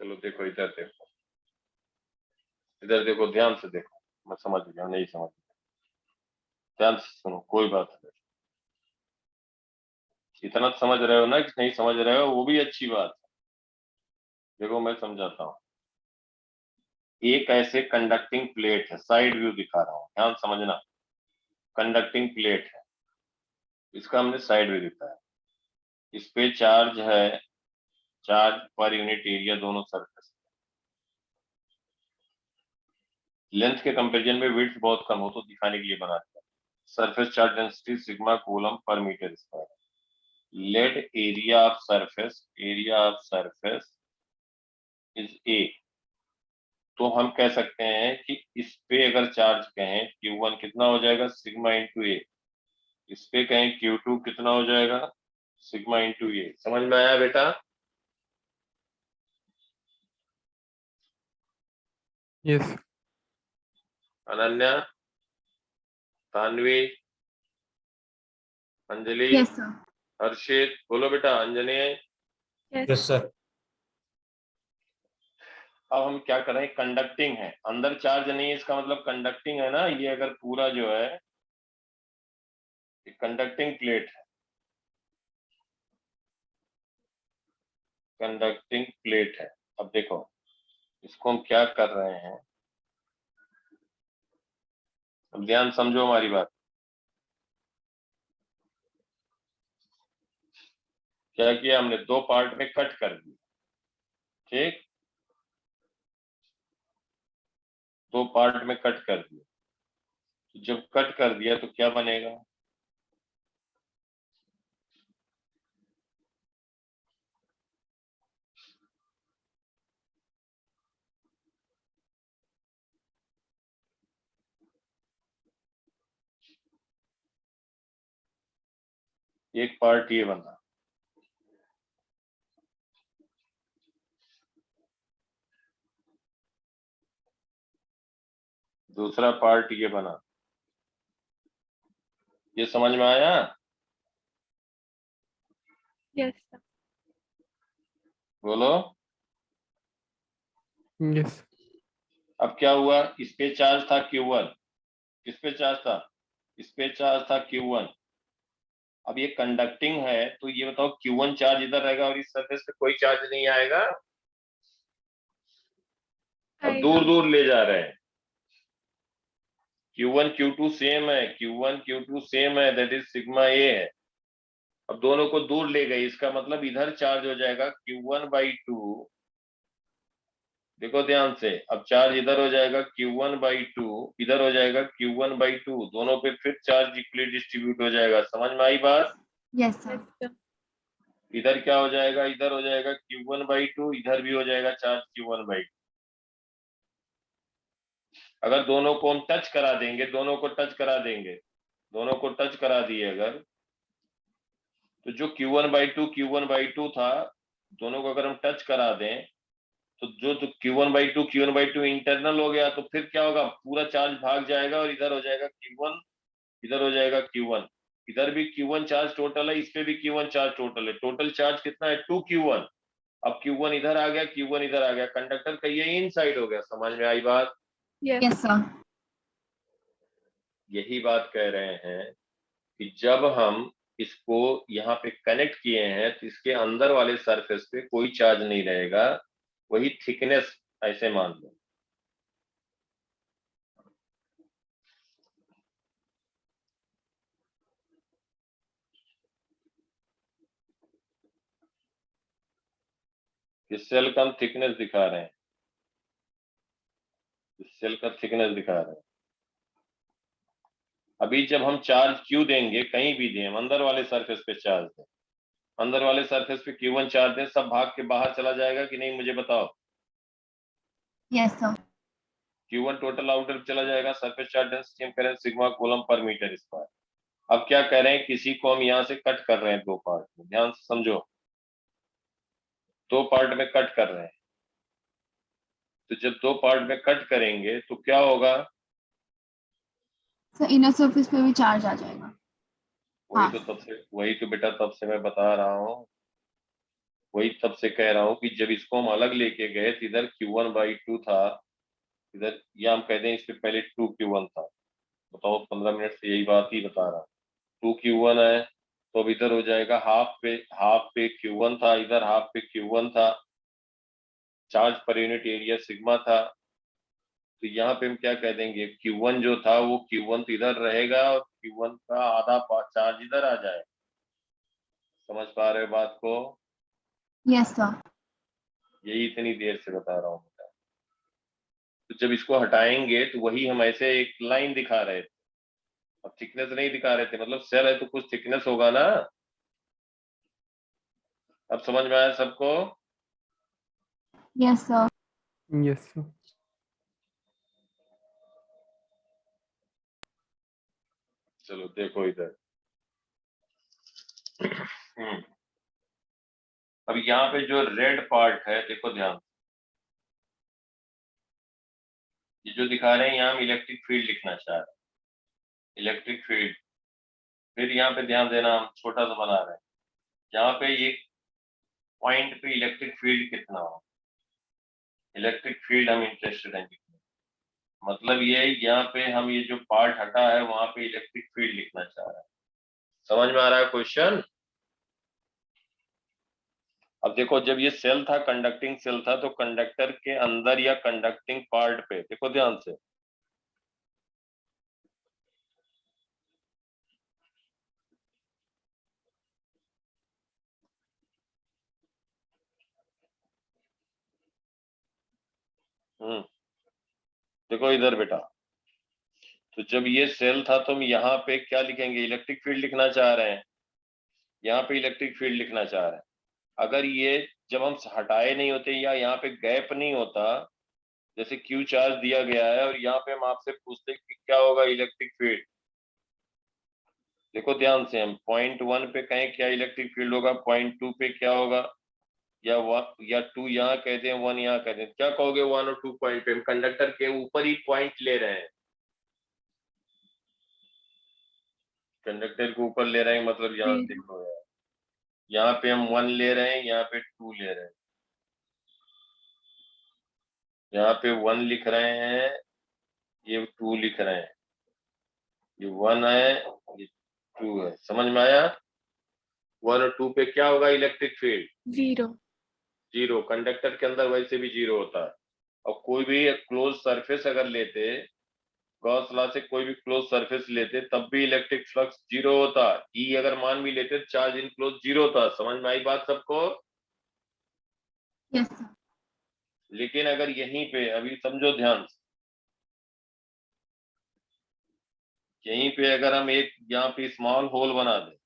चलो देखो इधर देखो, इधर देखो, ध्यान से देखो, मैं समझ गया, नहीं समझ गया, ध्यान से सुनो, कोई बात नहीं, इतना समझ रहे हो ना कि नहीं समझ रहे हो, वो भी अच्छी बात है। देखो मैं समझाता हूँ, एक ऐसे कंडक्टिंग प्लेट है, साइड व्यू दिखा रहा हूँ, ध्यान समझना, कंडक्टिंग प्लेट है, इसका हमने साइड व्यू दिखाया, इस पे चार्ज है, चार्ज पर यूनिट एरिया दोनों सरफेस, लेंथ के कंपैरिजन में विड्थ बहुत कम हो तो दिखाने के लिए बना दिया। Surface charge density sigma coulomb per metre square, let area of surface is A, तो हम कह सकते हैं कि इस पे अगर चार्ज कहें Q1 कितना हो जाएगा, सिग्मा इंटू ए, इस पे कहें Q2 कितना हो जाएगा, सिग्मा इंटू ए। समझ में आया बेटा? Yes. Ananya, Tanvi, Anjali, Yes, sir. हर्षित, बोलो बेटा, अंजनी। Yes Yes, sir. अब हम क्या करें, कंडक्टिंग है, अंदर चार्ज नहीं है, इसका मतलब कंडक्टिंग है ना, ये अगर पूरा जो है कंडक्टिंग प्लेट है, कंडक्टिंग प्लेट है। अब देखो इसको हम क्या कर रहे हैं, अब ध्यान समझो हमारी बात, क्या किया हमने, दो पार्ट में कट कर दिया, ठीक, दो पार्ट में कट कर दिया, तो जब कट कर दिया तो क्या बनेगा, एक पार्ट ये बना, दूसरा पार्ट ये बना, ये समझ में आया? Yes sir. बोलो। Yes. अब क्या हुआ, इस पे चार्ज था Q1, किस पे चार्ज था, इस पे चार्ज था Q1। अब ये कंडक्टिंग है तो ये बताओ Q1 चार्ज इधर रहेगा और इस सरफेस पे कोई चार्ज नहीं आएगा। अब आएगा। दूर दूर ले जा रहे हैं, Q1 Q2 सेम है, Q1 Q2 सेम है, दैट इज सिग्मा ए है। अब दोनों को दूर ले गए, इसका मतलब इधर चार्ज हो जाएगा Q1/2। देखो ध्यान से, अब चार्ज इधर हो जाएगा Q1/2, इधर हो जाएगा Q1/2, दोनों पे फिर चार्ज इक्वली डिस्ट्रीब्यूट हो जाएगा। समझ में आई बात? Yes sir. Yes sir. इधर क्या हो जाएगा, इधर हो जाएगा Q1/2, इधर भी हो जाएगा चार्ज Q1/2। अगर दोनों को हम टच करा देंगे, दोनों को टच करा देंगे, दोनों को टच करा दिए अगर, तो जो Q1/2 था, दोनों को अगर हम टच करा दें तो जो तो Q1/2 इंटरनल हो गया, तो फिर क्या होगा, पूरा चार्ज भाग जाएगा और इधर हो जाएगा Q1, इधर हो जाएगा Q1, इधर भी Q1 चार्ज टोटल है, इस पे भी Q1 चार्ज टोटल है। टोटल चार्ज कितना है, 2Q1। अब Q1 इधर आ गया, Q1 इधर आ गया, कंडक्टर का ये इनसाइड हो गया। समझ में आई बात? Yes yes sir. यही बात कह रहे हैं कि जब हम इसको यहाँ पे कनेक्ट किए हैं तो इसके अंदर वाले सरफेस पे कोई चार्ज नहीं रहेगा, वही थिकनेस ऐसे मान लो। इस सेल का हम थिकनेस दिखा रहे हैं, इस सेल का थिकनेस दिखा रहे हैं। अभी जब हम चार्ज Q देंगे, कहीं भी दें, हम अंदर वाले सरफेस पे चार्ज दें, अंदर वाले सरफेस पे Q1 चार्ज दें, सब भाग के बाहर चला जाएगा कि नहीं, मुझे बताओ। Yes sir. Q1 total outer चला जाएगा, सरफेस चार्ज डेंसिटी हम कह रहे हैं sigma coulomb per metre square. अब क्या कह रहे हैं, किसी को हम यहाँ से कट कर रहे हैं दो पार्ट में, ध्यान से समझो, दो पार्ट में कट कर रहे हैं। तो जब दो पार्ट में कट करेंगे तो क्या होगा, सर इनर सरफेस पे भी चार्ज आ जाएगा। वही तो बेटा तब से मैं बता रहा हूँ, वही तब से कह रहा हूँ कि जब इसको हम अलग लेके गए तो इधर Q1/2 था, इधर या हम कहते हैं इससे पहले 2Q1 था। बताओ, 15 मिनट से यही बात ही बता रहा हूँ। 2Q1 है तो अब इधर हो जाएगा हाफ पे Q1 था, इधर हाफ पे Q1 था, charge per unit area sigma था। तो यहाँ पे हम क्या कह देंगे, Q1 जो था वो Q1 तो इधर रहेगा और Q1 का आधा चार्ज इधर आ जाए। समझ पा रहे हो बात को? Yes sir. यही इतनी देर से बता रहा हूँ बेटा। तो जब इसको हटाएंगे तो वही हम ऐसे एक लाइन दिखा रहे थे, अब थिकनेस नहीं दिखा रहे थे, मतलब सेल है तो कुछ थिकनेस होगा ना। अब समझ में आया सबको? Yes sir. Yes, sir. चलो देखो इधर। अब यहाँ पे जो रेड पार्ट है, देखो ध्यान, ये जो दिखा रहे हैं यहाँ हम इलेक्ट्रिक फील्ड लिखना चाह रहे हैं, इलेक्ट्रिक फील्ड। फिर यहाँ पे ध्यान देना, हम छोटा सा बना रहे हैं, यहाँ पे ये पॉइंट पे इलेक्ट्रिक फील्ड कितना हो, इलेक्ट्रिक फील्ड हम इंटरेस्टेड हैं कितना। मतलब ये यहाँ पे हम ये जो पार्ट हटा है वहां पे इलेक्ट्रिक फील्ड लिखना चाह रहे हैं। समझ में आ रहा है क्वेश्चन? अब देखो, जब ये सेल था, कंडक्टिंग सेल था, तो कंडक्टर के अंदर या कंडक्टिंग पार्ट पे देखो ध्यान से, देखो इधर बेटा, तो जब ये सेल था तो हम यहाँ पे क्या लिखेंगे, इलेक्ट्रिक फील्ड लिखना चाह रहे हैं, यहाँ पे इलेक्ट्रिक फील्ड लिखना चाह रहे हैं। अगर ये जब हम हटाए नहीं होते या यहाँ पे गैप नहीं होता, जैसे Q चार्ज दिया गया है और यहाँ पे हम आपसे पूछते कि क्या होगा इलेक्ट्रिक फील्ड, देखो ध्यान से, हम पॉइंट 1 पे कहें क्या इलेक्ट्रिक फील्ड होगा, पॉइंट 2 पे क्या होगा, या 1 या 2 यहाँ कहते हैं, 1 यहाँ कहते हैं, क्या कहोगे 1 और 2 पॉइंट पे? हम कंडक्टर के ऊपर ही पॉइंट ले रहे हैं, कंडक्टर को ऊपर ले रहे हैं मतलब यहाँ Zero. देखो यार, यहाँ पे हम 1 ले रहे हैं, यहाँ पे 2 ले रहे हैं, यहाँ पे 1 लिख रहे हैं, ये 2 लिख रहे हैं, ये 1 है, ये 2 है। समझ में आया? 1 और 2 पे क्या होगा इलेक्ट्रिक फील्ड? Zero. 0। कंडक्टर के अंदर वैसे भी 0 होता है। और कोई भी क्लोज सरफेस अगर लेते, गॉस लॉ से कोई भी क्लोज सरफेस लेते, तब भी इलेक्ट्रिक फ्लक्स 0 होता। ई अगर मान भी लेते, चार्ज इन क्लोज 0 था। समझ में आई बात सबको? Yes sir. लेकिन अगर यहीं पे अभी समझो ध्यान से, यहीं पे अगर हम एक यहाँ पे स्मॉल होल बना दें,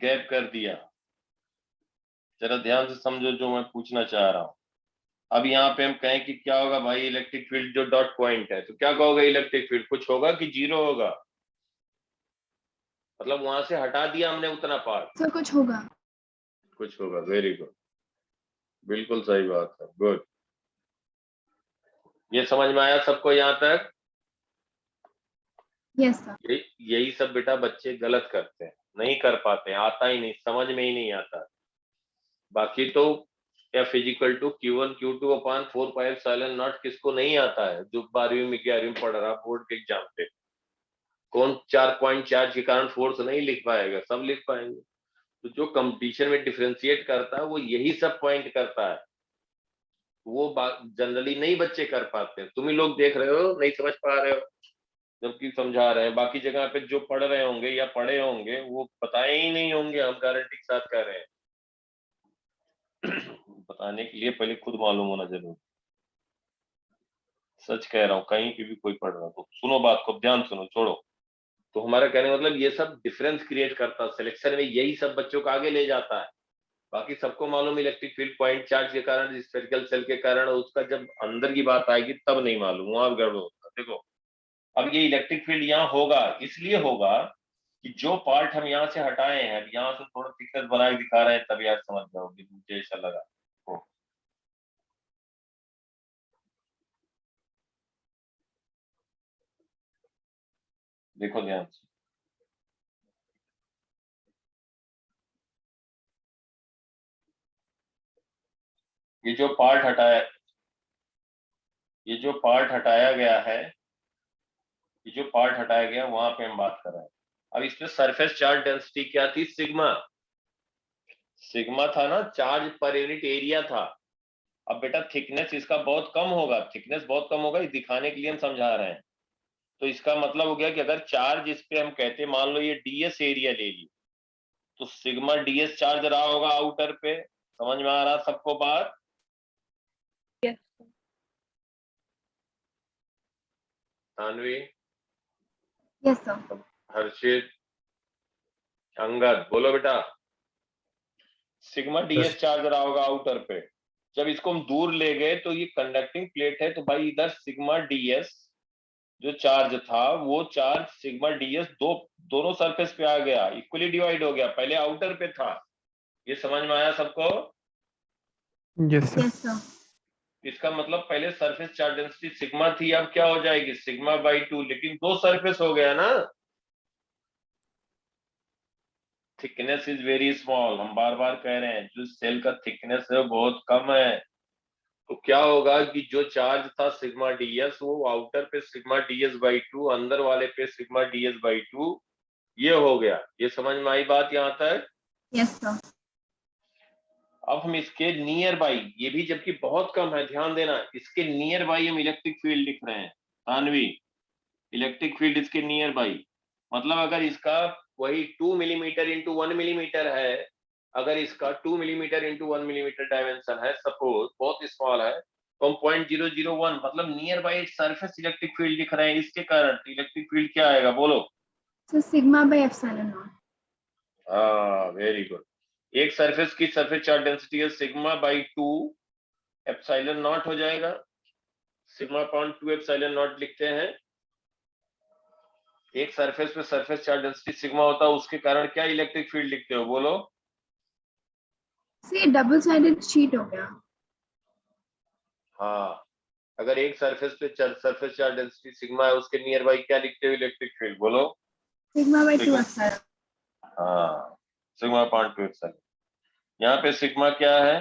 गैप कर दिया, जरा ध्यान से समझो जो मैं पूछना चाह रहा हूं। अब यहाँ पे हम कहें कि क्या होगा भाई इलेक्ट्रिक फील्ड जो डॉट पॉइंट है, तो क्या कहोगे इलेक्ट्रिक फील्ड कुछ होगा कि 0 होगा? मतलब वहां से हटा दिया हमने उतना पार्ट, सर कुछ होगा। कुछ होगा। वेरी गुड, बिल्कुल सही बात है, गुड। ये समझ में आया सबको यहाँ तक? Yes sir. यही सब बेटा बच्चे गलत करते हैं, नहीं कर पाते हैं, आता ही नहीं, समझ में ही नहीं आता। बाकी तो F equal to Q1 Q2 upon 4 pi epsilon naught किसको नहीं आता है, जो 12वीं में 11वीं में पढ़ रहा बोर्ड के एग्जाम पे। कौन 4 पॉइंट चार्ज के कारण फोर्स नहीं लिख पाएगा? सब लिख पाएंगे। तो जो कंपटीशन में डिफरेंशिएट करता है वो यही सब पॉइंट करता है, वो जनरली नहीं बच्चे कर पाते। तुम ही लोग देख रहे हो नहीं समझ पा रहे हो, जबकि समझा रहे हैं। बाकी जगह पे जो पढ़ रहे होंगे या पढ़े होंगे वो बताए ही नहीं होंगे, हम गारंटी के साथ कह रहे हैं। बताने के लिए पहले खुद मालूम होना जरूरी। सच कह रहा हूँ, कहीं पे भी कोई पढ़ रहा तो सुनो बात को, ध्यान सुनो, छोड़ो। तो हमारा कहने का मतलब ये सब डिफरेंस क्रिएट करता है सिलेक्शन में, यही सब बच्चों को आगे ले जाता है। बाकी सबको मालूम इलेक्ट्रिक फील्ड पॉइंट चार्ज के कारण, स्फेरिकल सेल के कारण, उसका जब अंदर की बात आएगी तब नहीं मालूम, वहां गड़बड़ होता है। देखो अब ये इलेक्ट्रिक फील्ड यहाँ होगा, इसलिए होगा कि जो पार्ट हम यहाँ से हटाए हैं, अब यहाँ से थोड़ा थिकनेस बना के दिखा रहे हैं, तब यार समझ जाओगे, मुझे ऐसा लगा। देखो ध्यान से, ये जो पार्ट हटाया, ये जो पार्ट हटाया गया है, ये जो पार्ट हटाया गया वहां पे हम बात कर रहे हैं। अब इसमें सरफेस चार्ज डेंसिटी क्या थी? सिग्मा। सिग्मा था ना, चार्ज पर यूनिट एरिया था। अब बेटा थिकनेस इसका बहुत कम होगा, थिकनेस बहुत कम होगा, इस दिखाने के लिए हम समझा रहे हैं। तो इसका मतलब हो गया कि अगर चार्ज इस पे हम कहते, मान लो ये डीएस एरिया ले ली, तो सिग्मा डीएस चार्ज रहा होगा आउटर पे। समझ में आ रहा सबको बात? Yes. Tanvi, yes sir. हर्षित, अंगद, बोलो बेटा। सिग्मा डीएस चार्ज रहा होगा आउटर पे। जब इसको हम दूर ले गए तो ये कंडक्टिंग प्लेट है, तो भाई इधर सिग्मा डीएस जो चार्ज था, वो चार्ज सिग्मा डीएस दोनों सरफेस पे आ गया, इक्वली डिवाइड हो गया, पहले आउटर पे था। ये समझ में आया सबको? Yes, sir. Yes sir. इसका मतलब पहले सरफेस चार्ज डेंसिटी सिग्मा थी, अब क्या हो जाएगी? सिग्मा बाई 2, लेकिन दो सरफेस हो गया ना। थिकनेस इज वेरी स्मॉल, हम बार बार कह रहे हैं जो सेल का थिकनेस है बहुत कम है। तो क्या होगा कि जो चार्ज था सिग्मा डीएस, वो आउटर पे सिग्मा डीएस बाई 2, अंदर वाले पे सिग्मा डीएस बाई 2, ये हो गया। ये समझ में आई बात यहाँ तक? Yes sir. अब हम इसके नियर बाई, ये भी जबकि बहुत कम है, ध्यान देना, इसके नियर बाई हम इलेक्ट्रिक फील्ड लिख रहे हैं। तानवी, इलेक्ट्रिक फील्ड इसके नियर बाई, मतलब अगर इसका वही 2 मिलीमीटर इंटू 1 मिलीमीटर है, अगर इसका 2 मिलीमीटर इंटू 1 मिलीमीटर डायमेंशन है, सपोज बहुत स्मॉल है, तो हम 0.001 मतलब near by surface electric field लिख रहे हैं इसके कारण। तो इलेक्ट्रिक फील्ड क्या आएगा बोलो? Sir sigma by epsilon not. हाँ वेरी गुड। एक सरफेस की सरफेस चार्ज डेंसिटी है सिग्मा बाई 2 एप्सिलॉन नॉट हो जाएगा। सिग्मा अपॉन 2 एप्सिलॉन नॉट लिखते हैं। एक सरफेस पे सरफेस चार्ज डेंसिटी सिग्मा होता है, उसके कारण क्या इलेक्ट्रिक फील्ड लिखते हो, बोलो। से डबल साइडेड शीट हो गया। हाँ, अगर एक सरफेस पे सरफेस चार्ज डेंसिटी सिग्मा है, उसके नियर बाई क्या लिखते हो इलेक्ट्रिक फील्ड, बोलो। Sigma bye 2 sigma. एप्सिलॉन। हाँ, सिग्मा अपॉन 2 एप्सिलॉन। यहाँ पे सिग्मा क्या है?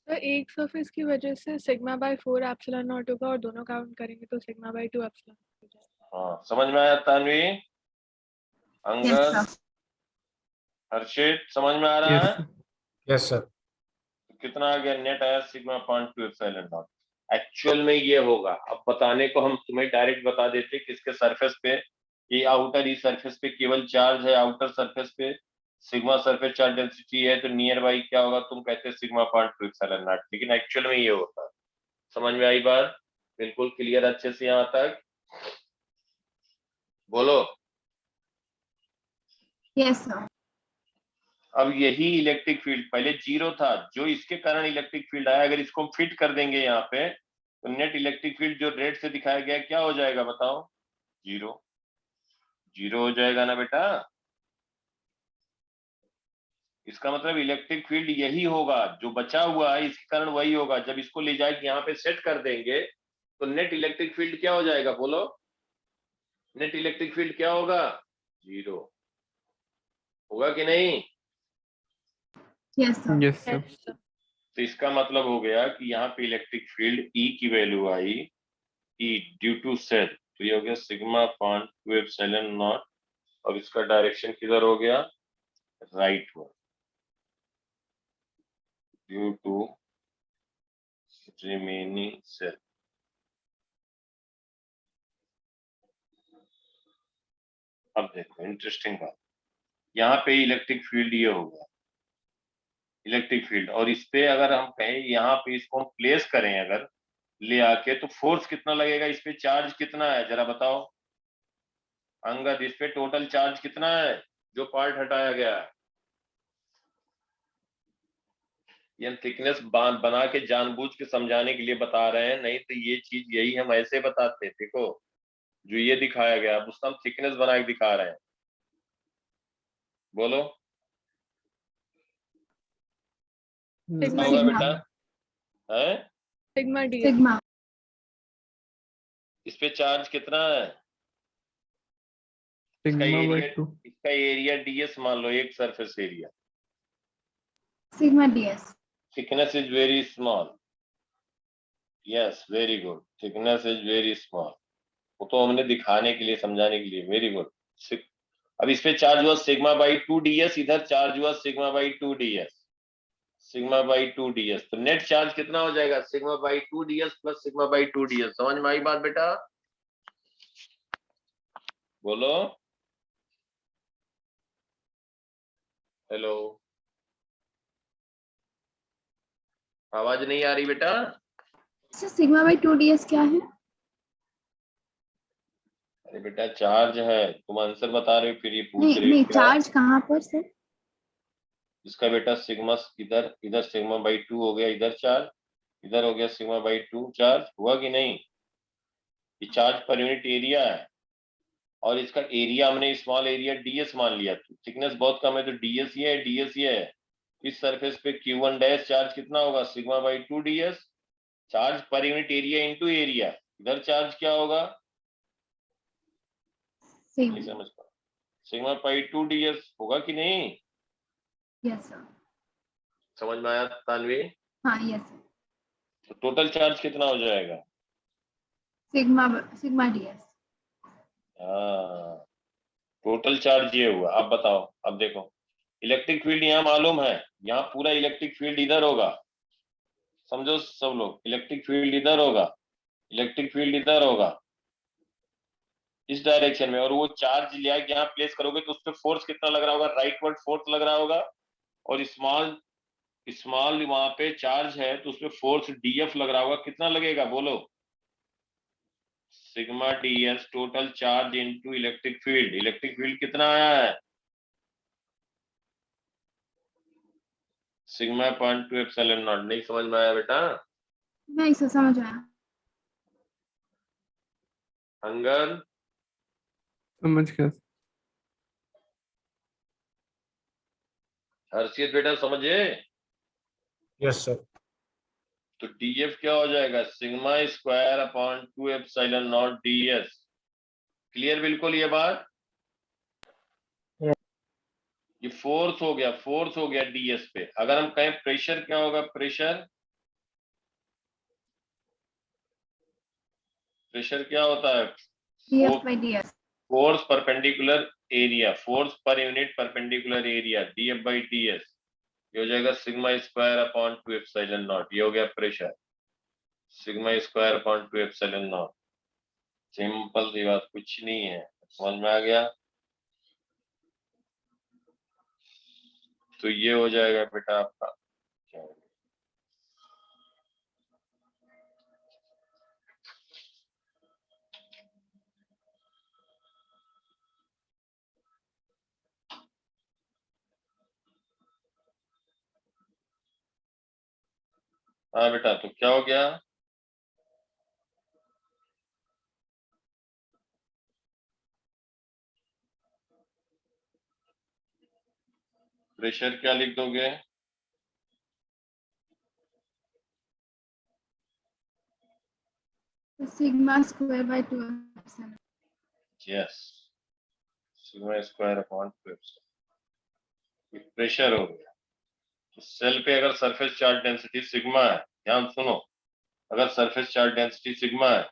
तो एक सरफेस की वजह से सिग्मा बाय 4 एप्सिलॉन नॉट होगा और दोनों काउंट करेंगे तो सिग्मा बाय 2 एप्सिलॉन हो जाएगा। हाँ, समझ में आया तानवी, यस अंगद, सर। हर्षित, समझ में आ रहा Yes, है? sir. Yes, sir. कितना आ गया? नेट आया sigma upon 2 epsilon not. Actual में ये होगा। अब बताने को हम तुम्हें डायरेक्ट बता देते किसके सरफेस पे, ये आउटर ही सरफेस पे केवल चार्ज है, आउटर सरफेस पे सिग्मा सरफेस चार्ज डेंसिटी है, तो नियर बाई क्या होगा, तुम कहते हैं सिग्मा अपॉन 2 एप्सिलॉन नॉट, लेकिन एक्चुअल में ये होता है। समझ में आई बात? बिल्कुल क्लियर अच्छे से यहाँ तक, बोलो। Yes sir. अब यही इलेक्ट्रिक फील्ड पहले जीरो था, जो इसके कारण इलेक्ट्रिक फील्ड आया, अगर इसको हम फिट कर देंगे यहाँ पे, तो नेट इलेक्ट्रिक फील्ड जो रेड से दिखाया गया क्या हो जाएगा बताओ? जीरो। जीरो हो जाएगा ना बेटा। इसका मतलब इलेक्ट्रिक फील्ड यही होगा, जो बचा हुआ है इसके कारण वही होगा। जब इसको ले जाके यहाँ पे सेट कर देंगे तो नेट इलेक्ट्रिक फील्ड क्या हो जाएगा, बोलो। नेट इलेक्ट्रिक फील्ड क्या होगा? जीरो। होगा कि नहीं? Yes sir. Yes, sir. Yes, sir. तो इसका मतलब हो गया कि यहाँ पे इलेक्ट्रिक फील्ड ई की वैल्यू आई, ई ड्यू टू सेट, तो ये हो गया सिग्मा अपॉन 2 एप्सिलॉन नॉट, और इसका डायरेक्शन किधर हो गया? Rightward, due to remaining set. अब देखो इंटरेस्टिंग बात, यहाँ पे इलेक्ट्रिक फील्ड ये होगा, इलेक्ट्रिक फील्ड, और इस पे अगर हम कहें यहाँ पे इसको हम प्लेस करें अगर ले आके, तो फोर्स कितना लगेगा इस पे, चार्ज कितना है जरा बताओ अंगद, इस पे टोटल चार्ज कितना है जो पार्ट हटाया गया है? ये हम थिकनेस बना के जानबूझ के समझाने के लिए बता रहे हैं, नहीं तो ये चीज यही हम ऐसे बताते, देखो जो ये दिखाया गया, अब उसका हम थिकनेस बना के दिखा रहे हैं, बोलो। कितना सिग्मा होगा डी, बेटा? है सिग्मा डी। सिग्मा। इस पे चार्ज कितना है? इसका Sigma by एरिया, 2. इसका एरिया डीएस मान लो, एक surface area. Sigma DS. Thickness is very small, yes very good, thickness is very small, वो तो हमने दिखाने के लिए समझाने के लिए, वेरी गुड। अब इस पे चार्ज हुआ सिग्मा बाई 2 ds, इधर चार्ज हुआ sigma by 2 ds, sigma by 2 ds, तो नेट चार्ज कितना हो जाएगा? Sigma by 2 ds plus sigma by 2 ds। समझ में आई बात बेटा, बोलो। हेलो, आवाज नहीं आ रही बेटा? सर सिग्मा बाय 2 डीएस क्या है? अरे बेटा चार्ज है, तुम आंसर बता रहे हो फिर ये पूछ नहीं रहे हो नहीं, क्या? चार्ज कहाँ पर सर? इसका बेटा सिग्मा इधर, इधर सिग्मा बाई 2 हो गया, इधर चार्ज, इधर हो गया सिग्मा बाई 2 चार्ज, हुआ कि नहीं? ये चार्ज पर यूनिट एरिया है, और इसका एरिया हमने स्मॉल एरिया डीएस मान लिया, तो थिकनेस बहुत कम है तो डीएस ये है, डीएस ये है। इस सरफेस पे Q1 डैश चार्ज कितना होगा? Sigma by 2 ds, charge per unit area into area, इधर चार्ज क्या होगा? नहीं सिग्मा। समझ पा, सिग्मा बाई 2 ds होगा कि नहीं? Yes sir. समझ में आया तानवी? हाँ यस सर। तो टोटल चार्ज कितना हो जाएगा? Sigma sigma DS. हाँ, टोटल चार्ज ये हुआ। अब बताओ, अब देखो इलेक्ट्रिक फील्ड यहाँ मालूम है, यहाँ पूरा इलेक्ट्रिक फील्ड इधर होगा, समझो सब लोग, इलेक्ट्रिक फील्ड इधर होगा, इलेक्ट्रिक फील्ड इधर होगा इस डायरेक्शन में, और वो चार्ज लिया कि यहाँ प्लेस करोगे तो उस पर फोर्स कितना लग रहा होगा? राइटवर्ड फोर्स लग रहा होगा, और स्मॉल स्मॉल वहां पे चार्ज है तो उसपे फोर्स डीएफ लग रहा होगा, कितना लगेगा बोलो? Sigma DS total charge into electric field, electric field कितना आया है? Sigma point 2 epsilon not. नहीं समझ में आया बेटा? नहीं सर, समझ आया। हंगर, समझ गया। हर्षियत बेटा समझे? Yes, sir. तो डीएफ क्या हो जाएगा? Sigma square upon 2 epsilon not DS. Clear बिल्कुल ये बात? ये फोर्स हो गया डीएस पे। अगर हम कहें प्रेशर क्या होगा? प्रेशर क्या होता है? df by ds. Force perpendicular area, force per unit perpendicular area, DF by DS. ये हो जाएगा sigma square upon 2 epsilon not. ये हो गया pressure, sigma square upon 2 epsilon not. Simple सी बात, कुछ नहीं है। समझ में आ गया? तो ये हो जाएगा बेटा आपका क्या है? हाँ बेटा, तो क्या हो गया? प्रेशर क्या लिख दोगे? Sigma square by 2 epsilon. Yes, sigma square upon 2 epsilon. ये प्रेशर हो गया। तो सेल पे अगर सरफेस चार्ज डेंसिटी सिग्मा है, ध्यान सुनो, अगर सरफेस चार्ज डेंसिटी सिग्मा है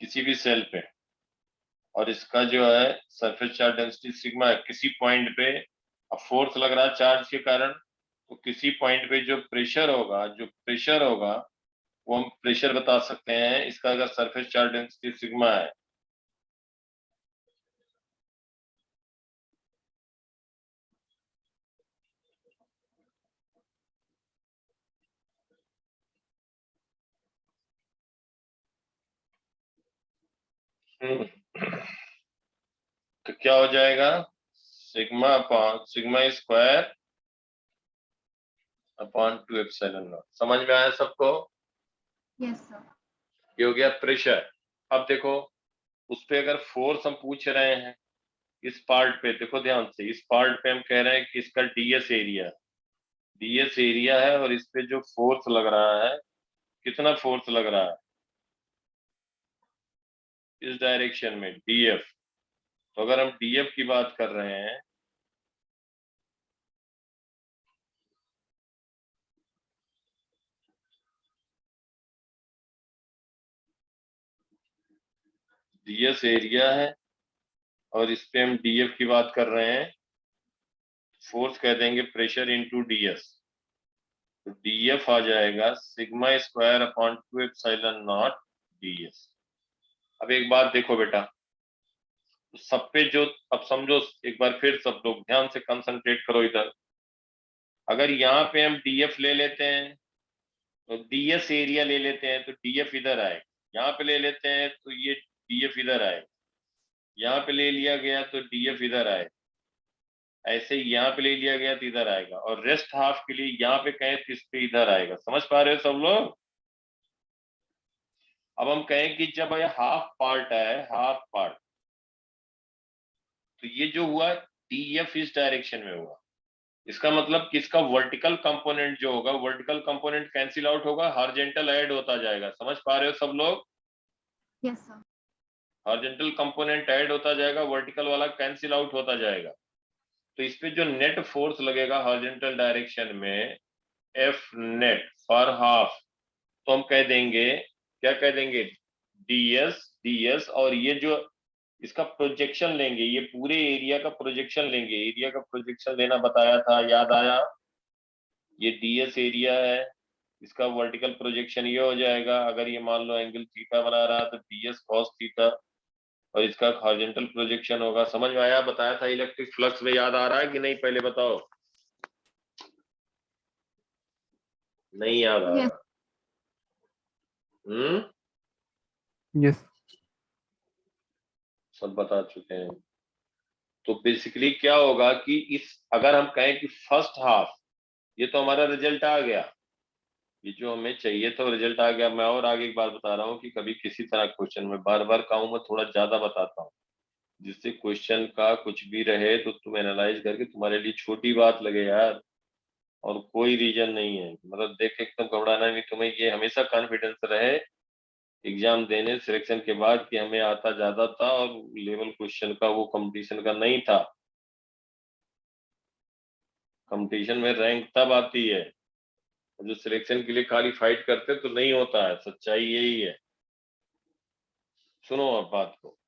किसी भी सेल पे, और इसका जो है सरफेस चार्ज डेंसिटी सिग्मा है किसी पॉइंट पे, अब फोर्स लग रहा है चार्ज के कारण, तो किसी पॉइंट पे जो प्रेशर होगा वो हम प्रेशर बता सकते हैं इसका, अगर सरफेस चार्ज डेंसिटी सिग्मा है। तो क्या हो जाएगा? Sigma upon sigma square upon 2 epsilon naught. समझ में आया सबको? Yes, sir. ये हो गया प्रेशर। अब देखो, उस पे अगर फोर्स हम पूछ रहे हैं इस पार्ट पे, देखो ध्यान से, इस पार्ट पे हम कह रहे हैं कि इसका डीएस एरिया है, और इस पे जो फोर्स लग रहा है, कितना फोर्स लग रहा है इस डायरेक्शन में? डीएफ। तो अगर हम डीएफ की बात कर रहे हैं, डीएस एरिया है और इस पे हम डीएफ की बात कर रहे हैं, फोर्स कह देंगे प्रेशर इनटू डीएस। तो डीएफ आ जाएगा sigma square upon 2 epsilon not DS. अब एक बात देखो बेटा, तो सब पे जो, अब समझो एक बार फिर सब लोग ध्यान से कंसंट्रेट करो इधर। अगर यहाँ पे हम डीएफ ले लेते हैं तो डीएस एरिया ले लेते हैं, तो डीएफ इधर आएगा। यहाँ पे ले लेते हैं तो ये डीएफ इधर आएगा। यहाँ पे ले लिया गया तो डीएफ इधर आएगा। ऐसे ही यहाँ पे ले लिया गया तो इधर आएगा, और रेस्ट हाफ के लिए यहाँ पे कहें तो इस पे इधर आएगा। समझ पा रहे हो सब लोग? अब हम कहें कि जब ये हाफ पार्ट है, हाफ पार्ट, तो ये जो हुआ डीएफ इस डायरेक्शन में हुआ, इसका मतलब कि इसका वर्टिकल कंपोनेंट जो होगा, वर्टिकल कंपोनेंट कैंसिल आउट होगा, हॉरिजॉन्टल ऐड होता जाएगा। समझ पा रहे हो सब लोग? Yes, sir. Horizontal component add होता जाएगा, वर्टिकल वाला कैंसिल आउट होता जाएगा। तो इस पे जो नेट फोर्स लगेगा हॉरिजॉन्टल डायरेक्शन में, एफ नेट फॉर हाफ, तो हम कह देंगे, क्या कह देंगे? डीएस। और ये जो इसका प्रोजेक्शन लेंगे, ये पूरे एरिया का प्रोजेक्शन लेंगे, एरिया का प्रोजेक्शन लेना बताया था, याद आया? ये डीएस एरिया है, इसका वर्टिकल प्रोजेक्शन ये हो जाएगा। अगर ये मान लो एंगल थीटा बना रहा है तो डीएस कॉस थीटा, और इसका हॉरिजॉन्टल प्रोजेक्शन होगा। समझ में आया? बताया था इलेक्ट्रिक फ्लक्स में, याद आ रहा है कि नहीं? पहले बताओ, नहीं याद आ Yes. रहा? यस। सब बता चुके हैं। तो बेसिकली क्या होगा कि इस, अगर हम कहें कि फर्स्ट हाफ, ये तो हमारा रिजल्ट आ गया, ये जो हमें चाहिए था रिजल्ट आ गया। मैं और आगे एक बात बता रहा हूँ कि कभी किसी तरह क्वेश्चन में बार बार कहूँ, मैं थोड़ा ज्यादा बताता हूँ जिससे क्वेश्चन का कुछ भी रहे तो तुम एनालाइज करके तुम्हारे लिए छोटी बात लगे यार, और कोई रीजन नहीं है। मतलब देख के एकदम घबराना नहीं, तुम्हें ये हमेशा कॉन्फिडेंस रहे एग्जाम देने सिलेक्शन के बाद कि हमें आता ज्यादा था और लेवल क्वेश्चन का वो कंपटीशन का नहीं था। कंपटीशन में रैंक तब आती है जो सिलेक्शन के लिए खाली फाइट करते तो नहीं होता है, सच्चाई यही है। सुनो अब बात को।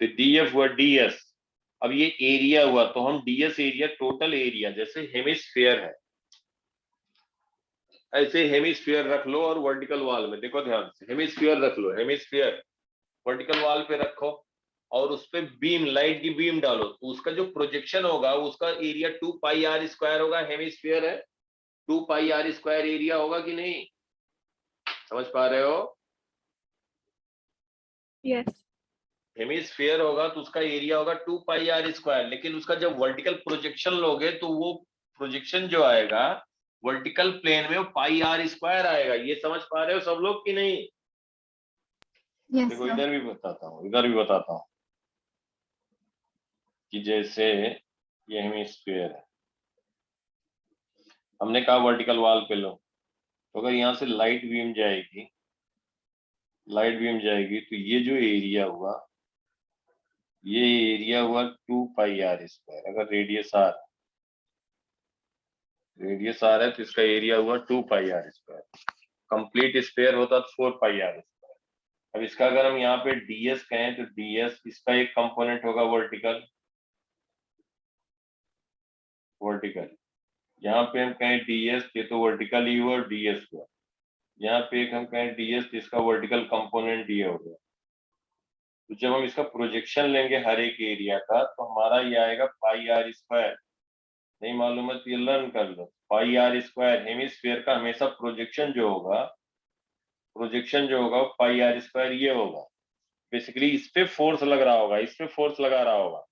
तो डीएफ हुआ डीएस, अब ये एरिया हुआ तो हम डीएस एरिया टोटल एरिया, जैसे हेमिस्फीयर है ऐसे हेमिस्फीयर रख लो और वर्टिकल वॉल में देखो ध्यान से, हेमिस्फीयर रख लो, हेमिस्फीयर वर्टिकल वॉल पे रखो और उस पे बीम, लाइट की बीम डालो तो उसका जो प्रोजेक्शन होगा उसका एरिया 2 पाई आर स्क्वायर होगा। हेमिस्फीयर है, 2 पाई आर स्क्वायर एरिया होगा कि नहीं, समझ पा रहे हो? यस। हेमिस्फीयर होगा तो उसका एरिया होगा 2 पाई आर स्क्वायर, लेकिन उसका जब वर्टिकल प्रोजेक्शन लोगे तो वो प्रोजेक्शन जो आएगा वर्टिकल प्लेन में वो पाई आर स्क्वायर आएगा। ये समझ पा रहे हो सब लोग कि नहीं? यस देखो सर। इधर भी बताता हूँ, इधर भी बताता हूँ कि जैसे ये हेमिस्फीयर है, हमने कहा वर्टिकल वॉल पे लो, तो अगर यहाँ से लाइट बीम जाएगी, लाइट बीम जाएगी तो ये जो एरिया हुआ, ये एरिया हुआ 2 पाई आर स्क्वायर। अगर रेडियस आर है तो इसका एरिया हुआ 2 पाई आर स्क्वायर। कंप्लीट स्क्वायर होता तो 4 पाई आर स्क्वायर। अब इसका अगर हम यहाँ पे डीएस कहें तो डीएस इसका एक कंपोनेंट होगा वर्टिकल, वर्टिकल। यहाँ पे हम कहें डीएस, ये तो वर्टिकल ही हुआ और डीएस हुआ। यहाँ पे एक हम कहें डीएस, इसका वर्टिकल कंपोनेंट ये हो गया। तो जब हम इसका प्रोजेक्शन लेंगे हर एक एरिया का तो हमारा ये आएगा पाई आर स्क्वायर। नहीं मालूम है तो ये लर्न कर लो, पाई आर स्क्वायर। हेमिस्फीयर का हमेशा प्रोजेक्शन जो होगा, प्रोजेक्शन जो होगा पाई आर स्क्वायर ये होगा। बेसिकली इस पे फोर्स लग रहा होगा, इस पे फोर्स लगा रहा होगा,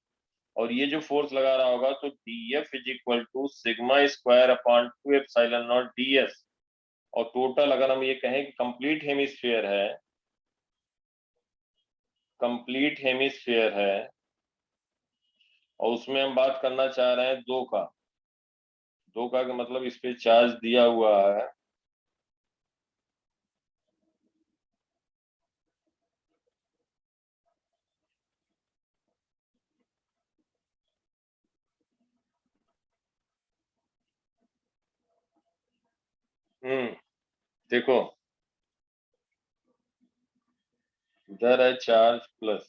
और ये जो फोर्स लगा रहा होगा तो D F is equal to sigma square upon 2 epsilon naught D S. और टोटल अगर हम ये कहें कि कंप्लीट हेमिस्फीयर है, कंप्लीट हेमिस्फीयर है और उसमें हम बात करना चाह रहे हैं 2 का, 2 का मतलब इस पे चार्ज दिया हुआ है देखो इधर है चार्ज प्लस,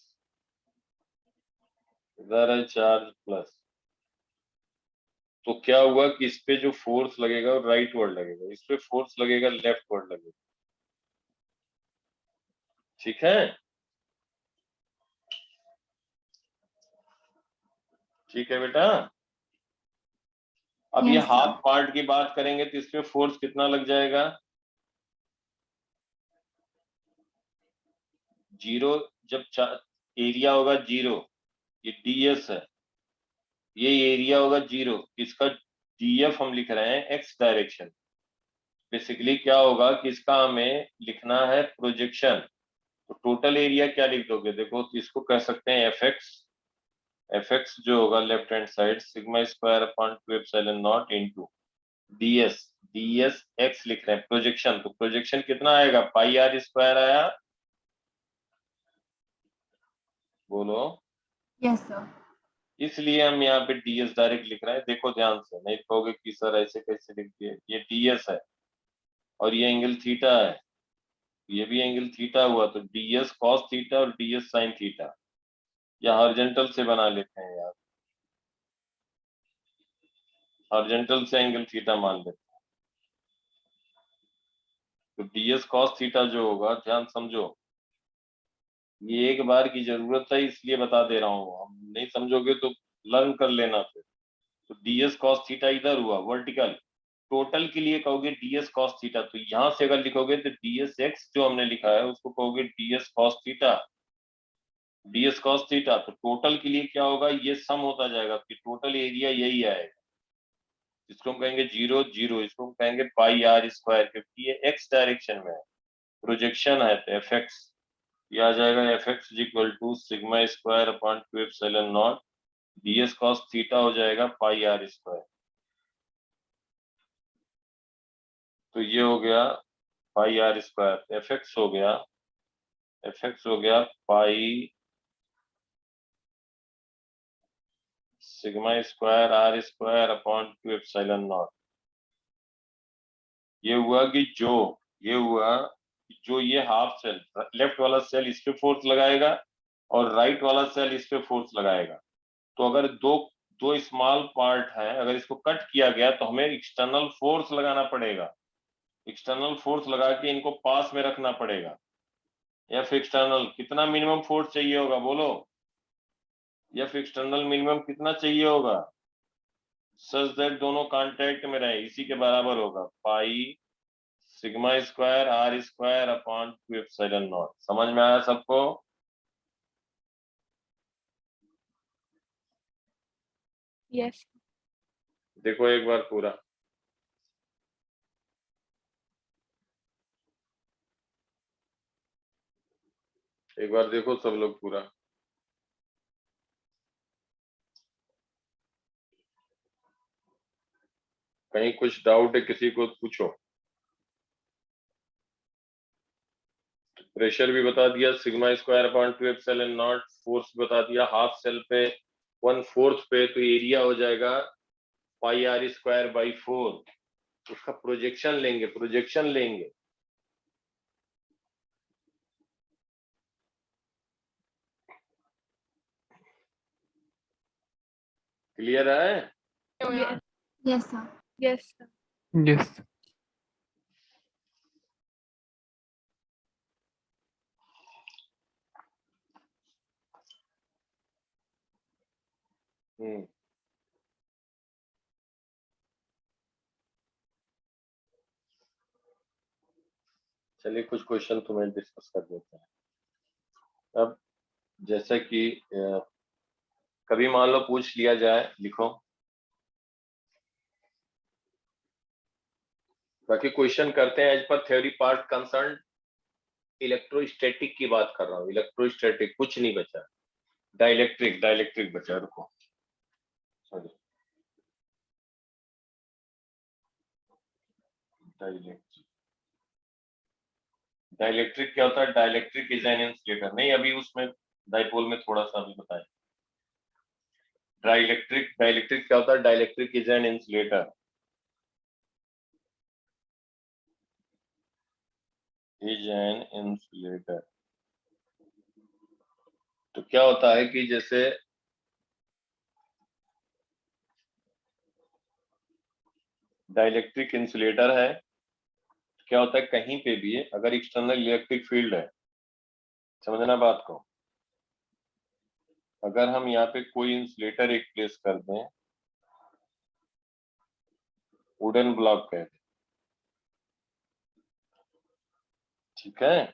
इधर है चार्ज प्लस, तो क्या हुआ कि इस पे जो फोर्स लगेगा वो राइट वर्ड लगेगा, इस पे फोर्स लगेगा लेफ्ट वर्ड लगेगा। ठीक है, ठीक है बेटा। अब ये Yes, sir. हाफ पार्ट की बात करेंगे तो इस पे फोर्स कितना लग जाएगा, 0। जब एरिया होगा 0, ये डीएस है, ये एरिया होगा 0, इसका डीएफ हम लिख रहे हैं एक्स डायरेक्शन। बेसिकली क्या होगा कि इसका हमें लिखना है प्रोजेक्शन, तो टोटल एरिया क्या लिख दोगे, देखो तो इसको कह सकते हैं एफ एक्स। एफ एक्स जो होगा left hand side sigma square upon 2 epsilon not into DS, DS x लिख रहे हैं प्रोजेक्शन, तो प्रोजेक्शन कितना आएगा, पाई आर स्क्वायर आया, बोलो। Yes, sir. इसलिए हम यहाँ पे डीएस डायरेक्ट लिख रहे हैं। देखो ध्यान से, नहीं कहोगे कि सर ऐसे कैसे लिख दिए, ये डीएस है और ये एंगल थीटा है, ये भी एंगल थीटा हुआ, तो डीएस कॉस थीटा और डीएस साइन थीटा, या हॉरिजॉन्टल से बना लेते हैं यार, हॉरिजॉन्टल से एंगल थीटा मान लेते हैं। तो डीएस कॉस थीटा जो होगा, ध्यान समझो, ये एक बार की जरूरत है इसलिए बता दे रहा हूँ, हम नहीं समझोगे तो लर्न कर लेना फिर। तो डीएस कॉस थीटा इधर हुआ वर्टिकल, टोटल के लिए कहोगे डीएस कॉस थीटा, तो यहां से अगर लिखोगे तो डीएस एक्स जो हमने लिखा है उसको कहोगे DS cos theta, DS cos theta. तो टोटल के लिए क्या होगा, ये सम होता जाएगा कि टोटल एरिया यही आएगा। इसको हम कहेंगे 0 0, इसको हम कहेंगे पाई आर स्क्वायर, क्योंकि ये एक्स डायरेक्शन में है, प्रोजेक्शन है तो एफ एक्स, ये आ जाएगा F X equal to sigma square upon 2 epsilon naught ds cos theta हो जाएगा पाई आर स्क्वायर। तो ये हो गया pi R square, F X हो गया pi sigma square R square upon 2 epsilon not. ये हुआ कि जो ये हाफ सेल लेफ्ट वाला सेल इस पे फोर्स लगाएगा और राइट वाला सेल इस पे फोर्स लगाएगा। तो अगर दो स्मॉल पार्ट है, अगर इसको कट किया गया तो हमें एक्सटर्नल फोर्स लगाना पड़ेगा, एक्सटर्नल फोर्स लगा के इनको पास में रखना पड़ेगा। एफ एक्सटर्नल कितना मिनिमम फोर्स चाहिए होगा बोलो, एफ एक्सटर्नल मिनिमम कितना चाहिए होगा सच दैट दोनों कांटेक्ट में रहे, इसी के बराबर होगा pi sigma square R square upon 2 epsilon naught. समझ में आया सबको? यस। देखो एक बार पूरा, एक बार देखो सब लोग पूरा। कहीं कुछ डाउट है किसी को पूछो। प्रेशर भी बता दिया sigma square upon 2 epsilon not, force बता दिया हाफ सेल पे 1/4 पे, तो एरिया हो जाएगा पाई आर स्क्वायर बाई 4। उसका प्रोजेक्शन लेंगे। क्लियर है? Yes sir. यस। Yes. चलिए कुछ क्वेश्चन तुम्हें डिस्कस कर देते हैं। अब जैसे कि कभी मान लो पूछ लिया जाए, लिखो। बाकी क्वेश्चन करते हैं as per theory part concern. Electrostatic की बात कर रहा हूँ, इलेक्ट्रोस्टैटिक कुछ नहीं बचा, डाइलेक्ट्रिक बचा, रुको सॉरी, डाइलेक्ट्रिक क्या होता है? डाइलेक्ट्रिक इज एन इंसुलेटर, नहीं अभी उसमें डाइपोल में थोड़ा सा अभी बताएं। डाइलेक्ट्रिक क्या होता है? डाइलेक्ट्रिक इज एन इंसुलेटर, तो क्या होता है कि जैसे डाइलेक्ट्रिक इंसुलेटर है, क्या होता है कहीं पे भी अगर एक्सटर्नल इलेक्ट्रिक फील्ड है, समझना बात को, अगर हम यहाँ पे कोई इंसुलेटर एक प्लेस कर दें, वुडन ब्लॉक कह दें, ठीक है,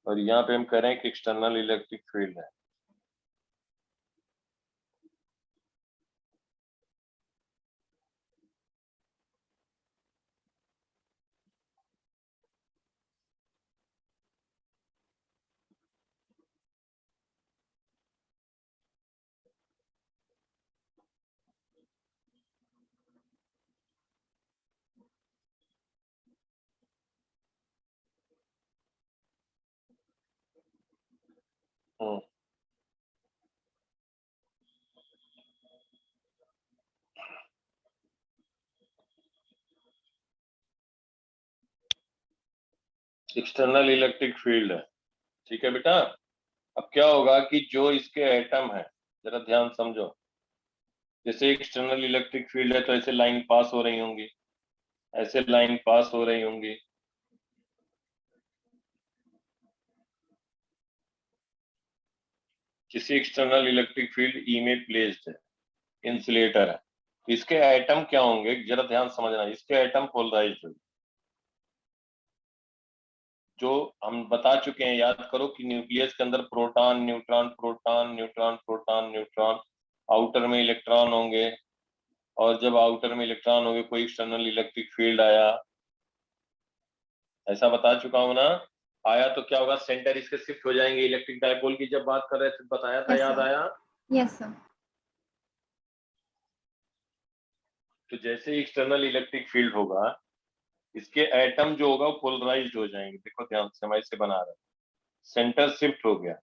और यहाँ पे हम कह रहे हैं कि एक्सटर्नल इलेक्ट्रिक फील्ड है, एक्सटर्नल इलेक्ट्रिक फील्ड है, ठीक है बेटा। अब क्या होगा कि जो इसके एटम है, जरा ध्यान समझो, जैसे एक्सटर्नल इलेक्ट्रिक फील्ड है तो ऐसे लाइन पास हो रही होंगी, ऐसे लाइन पास हो रही होंगी, किसी एक्सटर्नल इलेक्ट्रिक फील्ड ई में प्लेस्ड है, इंसुलेटर है, इसके एटम क्या होंगे जरा ध्यान समझना, इसके एटम पोलराइज्ड होंगे। जो हम बता चुके हैं, याद करो कि न्यूक्लियस के अंदर proton neutron, proton neutron, proton neutron, outer में इलेक्ट्रॉन होंगे, और जब आउटर में इलेक्ट्रॉन हो गए कोई एक्सटर्नल इलेक्ट्रिक फील्ड आया, ऐसा बता चुका हूं ना, आया तो क्या होगा, सेंटर इसके शिफ्ट हो जाएंगे। इलेक्ट्रिक डायपोल की जब बात कर रहे थे बताया था, Yes, याद sir. आया? Yes, sir. तो जैसे ही एक्सटर्नल इलेक्ट्रिक फील्ड होगा, इसके एटम जो होगा वो पोलराइज्ड हो जाएंगे। देखो ध्यान से, मैं इसे बना रहा हूं, सेंटर शिफ्ट हो गया।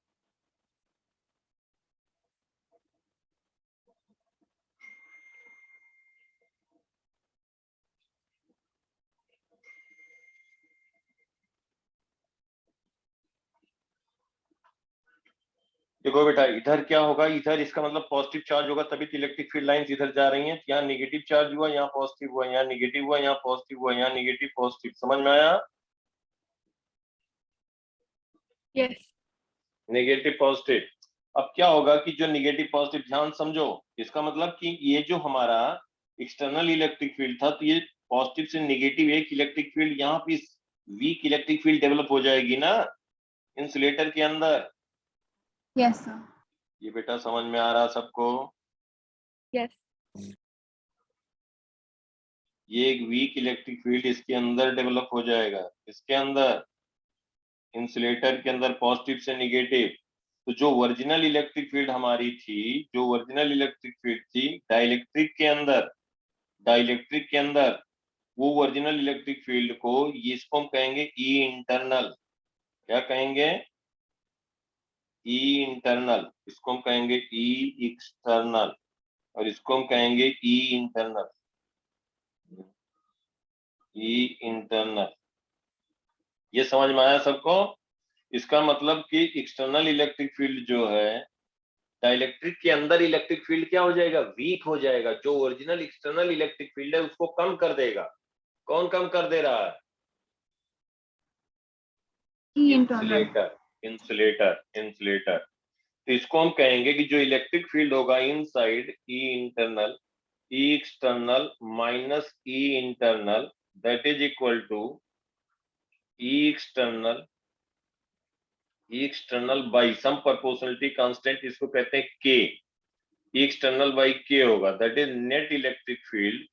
देखो बेटा, इधर क्या होगा, इधर इसका मतलब पॉजिटिव चार्ज होगा, तभी तो इलेक्ट्रिक फील्ड लाइंस इधर जा रही हैं। यहाँ निगेटिव चार्ज हुआ, यहाँ पॉजिटिव हुआ, यहाँ निगेटिव हुआ, यहाँ पॉजिटिव हुआ, यहाँ निगेटिव पॉजिटिव। समझ में आया? Yes. Negative positive. अब क्या होगा कि जो निगेटिव पॉजिटिव, ध्यान समझो, इसका मतलब कि ये जो हमारा एक्सटर्नल इलेक्ट्रिक फील्ड था, तो ये पॉजिटिव से निगेटिव एक इलेक्ट्रिक फील्ड यहाँ पे वीक इलेक्ट्रिक फील्ड डेवलप हो जाएगी ना इंसुलेटर के अंदर। Yes, sir. ये बेटा समझ में आ रहा सबको? Yes. ये एक वीक इलेक्ट्रिक फील्ड इसके अंदर डेवलप हो जाएगा, इसके अंदर इंसुलेटर के अंदर पॉजिटिव से निगेटिव। तो जो ओरिजिनल इलेक्ट्रिक फील्ड हमारी थी, जो ओरिजिनल इलेक्ट्रिक फील्ड थी डाइलेक्ट्रिक के अंदर, डाइलेक्ट्रिक के अंदर, वो ओरिजिनल इलेक्ट्रिक फील्ड को, ये इसको हम कहेंगे ई इंटरनल। क्या कहेंगे? ई इंटरनल। इसको हम कहेंगे ई एक्सटर्नल, और इसको हम कहेंगे ई इंटरनल। ई इंटरनल, ये समझ में आया सबको? इसका मतलब कि एक्सटर्नल इलेक्ट्रिक फील्ड जो है, डाइलेक्ट्रिक के अंदर इलेक्ट्रिक फील्ड क्या हो जाएगा, वीक हो जाएगा। जो ओरिजिनल एक्सटर्नल इलेक्ट्रिक फील्ड है उसको कम कर देगा। कौन कम कर दे रहा है? E internal. Insulator, insulator, insulator. तो इसको हम कहेंगे कि जो इलेक्ट्रिक फील्ड होगा inside E internal, E external minus E internal, that is equal to E external, E external by some proportionality constant, इसको कहते हैं K. E external by K होगा, that is net electric field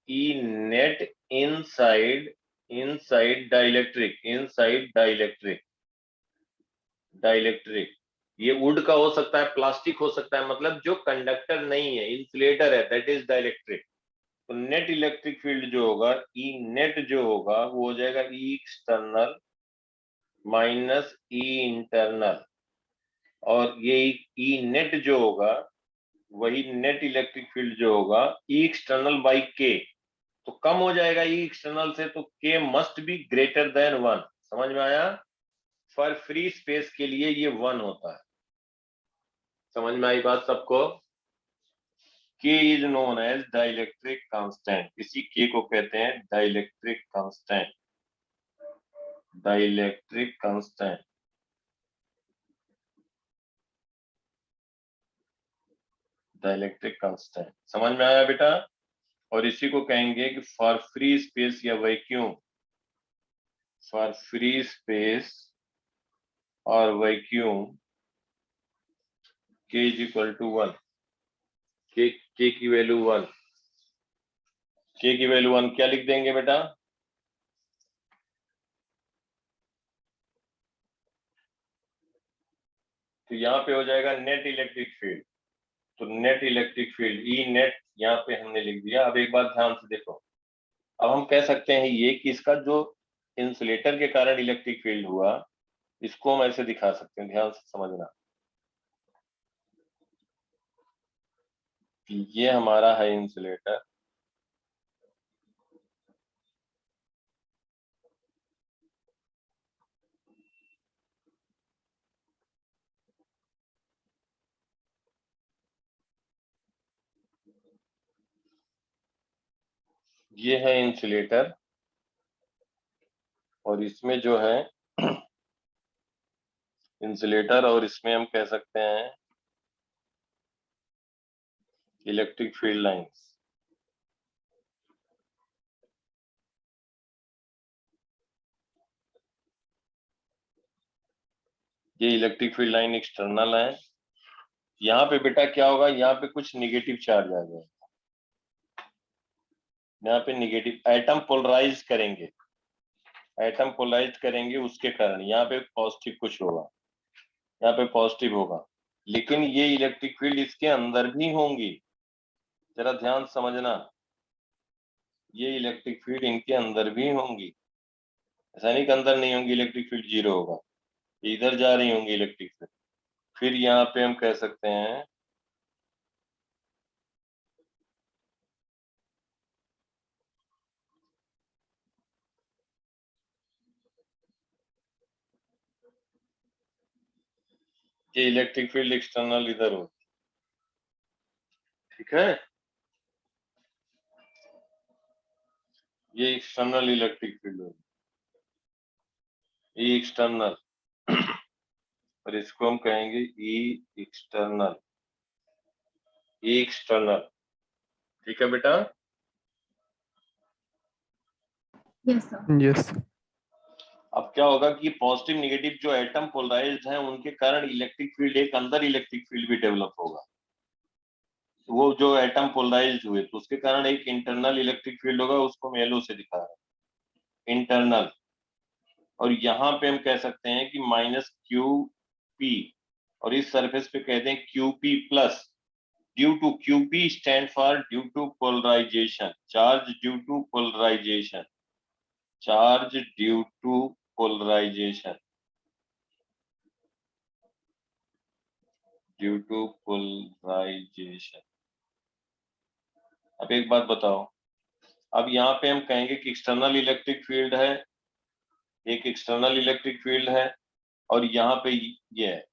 E net inside, inside dielectric, inside dielectric, dielectric. ये wood का हो सकता है, plastic हो सकता है, मतलब जो कंडक्टर नहीं है, इंसुलेटर है, दैट इज डाइलेक्ट्रिक। तो नेट इलेक्ट्रिक फील्ड जो होगा, ई नेट जो होगा, वो हो जाएगा ई एक्सटर्नल माइनस ई इंटरनल, और ये ई नेट जो होगा वही नेट इलेक्ट्रिक फील्ड जो होगा ई एक्सटर्नल बाई के। तो कम हो जाएगा ई एक्सटर्नल से, तो के मस्ट बी ग्रेटर देन 1। समझ में आया? फॉर फ्री स्पेस के लिए ये 1 होता है। समझ में आई बात सबको? K is known as dielectric constant, इसी K को कहते हैं dielectric constant, dielectric constant, dielectric constant. समझ में आया बेटा? और इसी को कहेंगे कि फॉर फ्री स्पेस या वैक्यूम, फॉर फ्री स्पेस और vacuum K is equal to 1, K की वैल्यू 1, K की वैल्यू 1 क्या लिख देंगे बेटा? तो यहाँ पे हो जाएगा नेट इलेक्ट्रिक फील्ड। तो net electric field E net यहाँ पे हमने लिख दिया। अब एक बात ध्यान से देखो, अब हम कह सकते हैं ये कि इसका जो इंसुलेटर के कारण इलेक्ट्रिक फील्ड हुआ, इसको हम ऐसे दिखा सकते हैं, ध्यान से समझना। ये हमारा है इंसुलेटर, ये है इंसुलेटर, और इसमें जो है इंसुलेटर, और इसमें हम कह सकते हैं इलेक्ट्रिक फील्ड लाइंस। ये इलेक्ट्रिक फील्ड लाइन एक्सटर्नल है। यहाँ पे बेटा क्या होगा, यहाँ पे कुछ निगेटिव चार्ज आ जाएगा, यहाँ पे निगेटिव एटम पोलराइज करेंगे, एटम पोलराइज करेंगे उसके कारण यहाँ पे पॉजिटिव कुछ होगा, यहाँ पे पॉजिटिव होगा, लेकिन ये इलेक्ट्रिक फील्ड इसके अंदर भी होंगी, जरा ध्यान समझना, ये इलेक्ट्रिक फील्ड इनके अंदर भी होंगी, ऐसा नहीं कि अंदर नहीं होंगी, इलेक्ट्रिक फील्ड जीरो होगा, इधर जा रही होंगी इलेक्ट्रिक फील्ड। फिर यहाँ पे हम कह सकते हैं कि इलेक्ट्रिक फील्ड एक्सटर्नल इधर होगी, ठीक है, ये एक्सटर्नल इलेक्ट्रिक फील्ड होगी, ई एक्सटर्नल, और इसको हम कहेंगे ई एक्सटर्नल, ई एक्सटर्नल, ठीक है बेटा। Yes sir. Yes. अब क्या होगा कि पॉजिटिव निगेटिव जो एटम पोलराइज्ड हैं उनके कारण इलेक्ट्रिक फील्ड, एक अंदर इलेक्ट्रिक फील्ड भी डेवलप होगा, वो जो एटम पोलराइज्ड हुए तो उसके कारण एक इंटरनल इलेक्ट्रिक फील्ड होगा, उसको मैं येलो से दिखा रहा हूं, इंटरनल। और यहाँ पे हम कह सकते हैं कि माइनस क्यू पी, और इस सरफेस पे कहते हैं Q P plus, due to, Q P stand for due to polarisation, charge due to polarisation, charge due to polarisation, due to polarisation. अब एक बात बताओ, अब यहाँ पे हम कहेंगे कि एक्सटर्नल इलेक्ट्रिक फील्ड है, एक एक्सटर्नल इलेक्ट्रिक फील्ड है, और यहाँ पे ये है।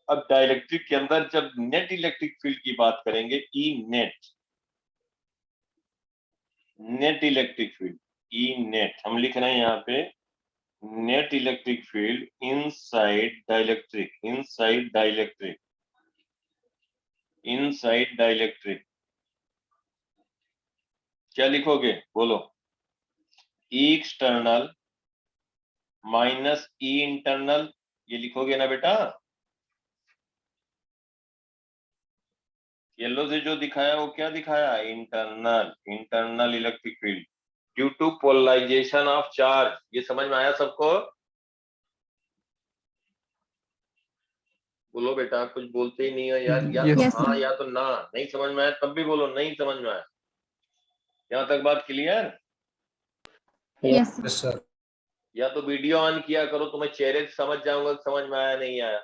अब डाइलेक्ट्रिक के अंदर जब नेट इलेक्ट्रिक फील्ड की बात करेंगे, E net, net electric field, E net हम लिख रहे हैं यहाँ पे, net electric field inside dielectric, inside dielectric, inside dielectric, क्या लिखोगे बोलो, ई एक्सटर्नल माइनस ई इंटरनल, ये लिखोगे ना बेटा, येलो से जो दिखाया वो क्या दिखाया, internal, internal electric field due to polarisation of charge. ये समझ में आया सबको, बोलो बेटा, कुछ बोलते ही नहीं हो यार, या तो Yes. हाँ या तो ना, नहीं समझ में आया तब भी बोलो नहीं समझ में आया, यहाँ तक बात क्लियर। Yes Yes, sir. या तो वीडियो ऑन किया करो, तुम्हें चेहरे से समझ जाऊंगा समझ में आया नहीं आया,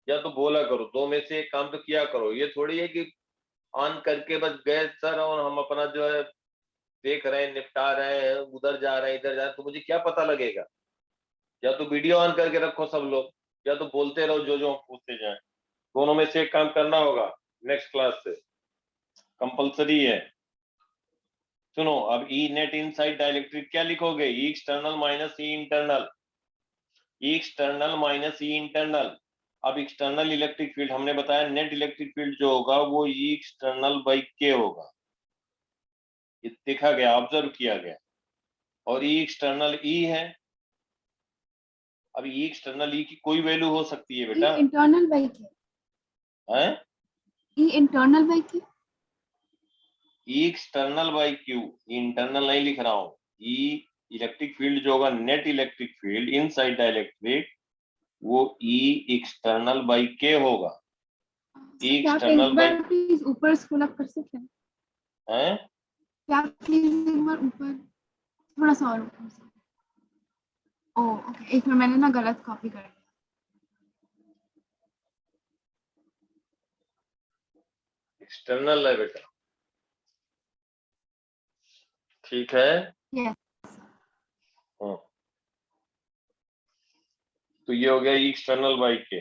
या तो बोला करो, दो में से एक काम तो किया करो, ये थोड़ी है कि ऑन करके बस गए सर और हम अपना जो है देख रहे हैं, निपटा रहे हैं, उधर जा रहे हैं इधर जा रहे हैं, तो मुझे क्या पता लगेगा। या तो वीडियो ऑन करके रखो सब लोग, या तो बोलते रहो जो जो हम पूछते जाए, दोनों में से एक काम करना होगा, नेक्स्ट क्लास से कंपलसरी है। सुनो, अब ई नेट इनसाइड डाइलेक्ट्रिक क्या लिखोगे, ई external minus E internal, E external minus E internal. अब एक्सटर्नल इलेक्ट्रिक फील्ड हमने बताया, नेट इलेक्ट्रिक फील्ड जो होगा वो ई एक्सटर्नल बाई के होगा, ये देखा गया, ऑब्जर्व किया गया, और ई एक्सटर्नल ई है। अब ई एक्सटर्नल ई की कोई वैल्यू हो सकती है बेटा, इंटरनल बाई के, है ई इंटरनल बाई के, E external by Q, internal नहीं लिख रहा हूं, ई इलेक्ट्रिक फील्ड जो होगा, net electric field inside dielectric, वो ई एक्सटर्नल बाई के होगा, ई क्या आप एक्सटर्नल एक बाई, बार प्लीज ऊपर स्क्रॉल अप कर सकते हैं, है क्या प्लीज एक बार ऊपर, थोड़ा सा और ऊपर से। ओ ओके, एक मिनट, मैंने ना गलत कॉपी कर दिया। एक्सटर्नल है बेटा, ठीक है। यस हाँ। तो ये हो गया E external by K